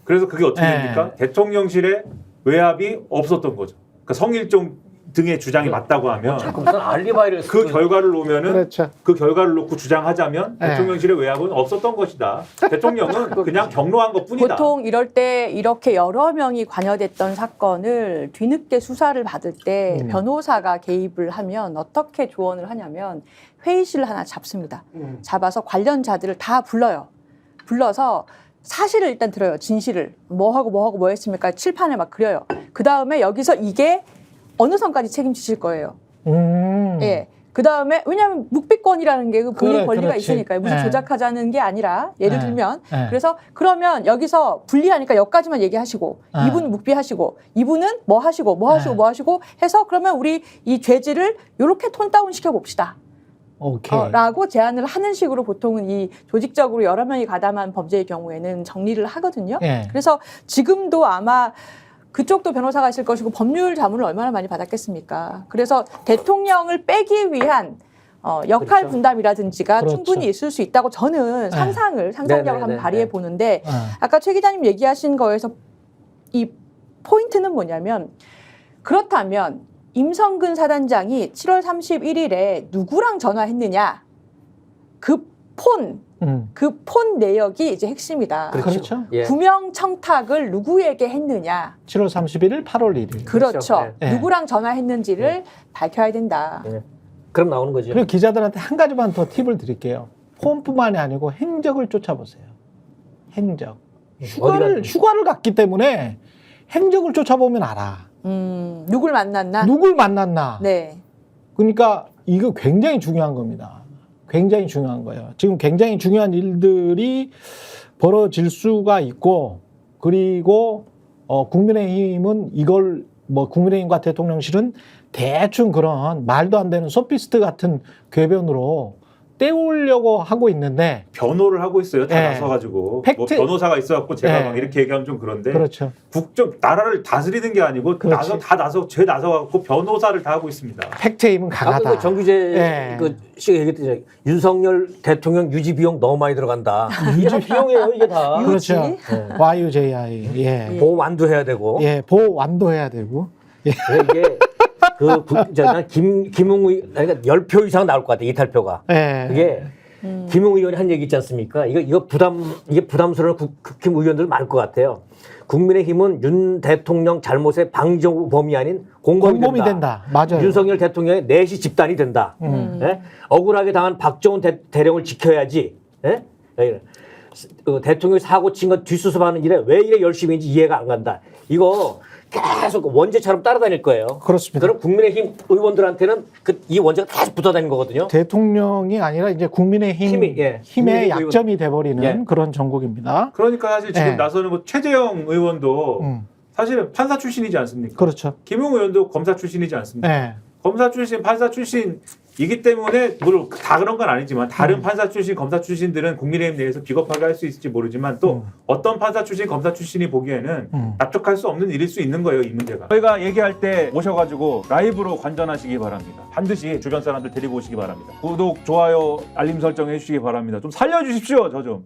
[SPEAKER 4] 그래서 그게 어떻게
[SPEAKER 1] 네.
[SPEAKER 4] 됩니까? 대통령실에 외압이 없었던 거죠. 그러니까 성일종 등의 주장이 맞다고 하면
[SPEAKER 3] 무슨 알리바이를
[SPEAKER 4] 그 결과를 놓으면은
[SPEAKER 1] 그렇죠.
[SPEAKER 4] 그 결과를 놓고 주장하자면
[SPEAKER 1] 네.
[SPEAKER 4] 대통령실의 외압은 없었던 것이다. 대통령은 그냥 경로한 것뿐이다.
[SPEAKER 2] 보통 이럴 때 이렇게 여러 명이 관여됐던 사건을 뒤늦게 수사를 받을 때 변호사가 개입을 하면 어떻게 조언을 하냐면 회의실을 하나 잡습니다. 잡아서 관련자들을 다 불러요. 불러서 사실을 일단 들어요. 진실을. 뭐 하고 뭐 했습니까? 칠판에 막 그려요. 그다음에 여기서 이게 어느 선까지 책임지실 거예요. 예. 그 다음에 왜냐하면 묵비권이라는 게 본인 권리가
[SPEAKER 1] 그렇지.
[SPEAKER 2] 있으니까요. 무슨
[SPEAKER 1] 네.
[SPEAKER 2] 조작하자는 게 아니라 예를
[SPEAKER 1] 네.
[SPEAKER 2] 들면
[SPEAKER 1] 네.
[SPEAKER 2] 그래서 그러면 여기서 불리하니까 여기까지만 얘기하시고
[SPEAKER 1] 네.
[SPEAKER 2] 이분 묵비하시고 이분은 뭐 하시고
[SPEAKER 1] 네.
[SPEAKER 2] 뭐 하시고 해서 그러면 우리 이 죄질을 이렇게 톤 다운 시켜 봅시다.
[SPEAKER 1] 오케이.
[SPEAKER 2] 라고 제안을 하는 식으로 보통은 이 조직적으로 여러 명이 가담한 범죄의 경우에는 정리를 하거든요.
[SPEAKER 1] 예.
[SPEAKER 2] 그래서 지금도 아마 그쪽도 변호사가 있을 것이고 법률 자문을 얼마나 많이 받았겠습니까? 그래서 대통령을 빼기 위한 역할
[SPEAKER 3] 그렇죠.
[SPEAKER 2] 분담이라든지가
[SPEAKER 1] 그렇죠.
[SPEAKER 2] 충분히 있을 수 있다고 저는 상상력을 한번 발휘해 보는데 아까 최 기자님 얘기하신 거에서 이 포인트는 뭐냐면 그렇다면 임성근 사단장이 7월 31일에 누구랑 전화했느냐 그 폰 내역이 이제 핵심이다.
[SPEAKER 1] 그렇죠.
[SPEAKER 3] 예.
[SPEAKER 2] 구명 청탁을 누구에게 했느냐.
[SPEAKER 1] 7월 31일, 8월 1일.
[SPEAKER 2] 그렇죠.
[SPEAKER 1] 네.
[SPEAKER 2] 누구랑 전화했는지를 밝혀야 된다.
[SPEAKER 3] 예. 그럼 나오는 거죠.
[SPEAKER 1] 그리고 기자들한테 한 가지만 더 팁을 드릴게요. 폰뿐만이 아니고 행적을 쫓아보세요. 행적. 휴가를 갔기 때문에 행적을 쫓아보면 알아.
[SPEAKER 2] 누굴 만났나?
[SPEAKER 1] 누굴 만났나.
[SPEAKER 2] 네.
[SPEAKER 1] 그러니까 이거 굉장히 중요한 겁니다. 굉장히 중요한 거예요. 지금 굉장히 중요한 일들이 벌어질 수가 있고, 그리고 국민의힘은 이걸 국민의힘과 대통령실은 대충 그런 말도 안 되는 소피스트 같은 궤변으로 때우려고 하고 있는데
[SPEAKER 4] 변호를 하고 있어요. 다
[SPEAKER 1] 네.
[SPEAKER 4] 나서가지고
[SPEAKER 1] 팩트.
[SPEAKER 4] 뭐 변호사가 있어갖고 제가
[SPEAKER 1] 네.
[SPEAKER 4] 막 이렇게 얘기하면 좀 그런데
[SPEAKER 1] 그렇죠.
[SPEAKER 4] 나라를 다스리는 게 아니고
[SPEAKER 1] 그렇지.
[SPEAKER 4] 죄 나서갖고 변호사를 다 하고 있습니다.
[SPEAKER 1] 팩트에 힘은 강하다.
[SPEAKER 3] 아까 정규재
[SPEAKER 1] 예.
[SPEAKER 3] 그 씨가 얘기했듯이 윤석열 대통령 유지 비용 너무 많이 들어간다. 이게 다 비용이에요, 이게 다.
[SPEAKER 2] 유지.
[SPEAKER 1] 그렇죠. YUJI. 예.
[SPEAKER 3] 보호 완도해야 되고.
[SPEAKER 1] 예, 보호 완도해야 되고.
[SPEAKER 3] 이게 김웅의 그러니까 10표 이상 나올 것 같아, 이탈표가.
[SPEAKER 1] 예.
[SPEAKER 3] 그게 김웅 의원이 한 얘기 있지 않습니까? 이게 부담스러운 국힘 의원들 많을 것 같아요. 국민의힘은 윤 대통령 잘못의 방조범이 아닌 공범이 된다.
[SPEAKER 1] 맞아요.
[SPEAKER 3] 윤석열 대통령의 내시 집단이 된다. 예? 억울하게 당한 박정훈 대령을 지켜야지. 예? 대통령이 사고 친 건 뒷수습하는 일에 왜 이래 열심히인지 이해가 안 간다. 이거 계속 원죄처럼 따라다닐 거예요.
[SPEAKER 1] 그렇습니다.
[SPEAKER 3] 그럼 국민의힘 의원들한테는 이 원죄가 계속 붙어다니는 거거든요.
[SPEAKER 1] 대통령이 아니라 이제 국민의힘
[SPEAKER 3] 힘의
[SPEAKER 1] 힘의 약점이 돼버리는
[SPEAKER 3] 예.
[SPEAKER 1] 그런 정국입니다.
[SPEAKER 4] 그러니까 사실 지금
[SPEAKER 1] 네.
[SPEAKER 4] 나서는 뭐 최재형 의원도 사실은 판사 출신이지 않습니까?
[SPEAKER 1] 그렇죠.
[SPEAKER 4] 김용 의원도 검사 출신이지 않습니까?
[SPEAKER 1] 네.
[SPEAKER 4] 검사 출신, 판사 출신이기 때문에 물론 다 그런 건 아니지만 다른 판사 출신, 검사 출신들은 국민의힘 내에서 비겁하게 할 수 있을지 모르지만 또 어떤 판사 출신, 검사 출신이 보기에는 납득할 수 없는 일일 수 있는 거예요, 이 문제가. 저희가 얘기할 때 오셔가지고 라이브로 관전하시기 바랍니다. 반드시 주변 사람들 데리고 오시기 바랍니다. 구독, 좋아요, 알림 설정 해주시기 바랍니다. 좀 살려주십시오, 저 좀.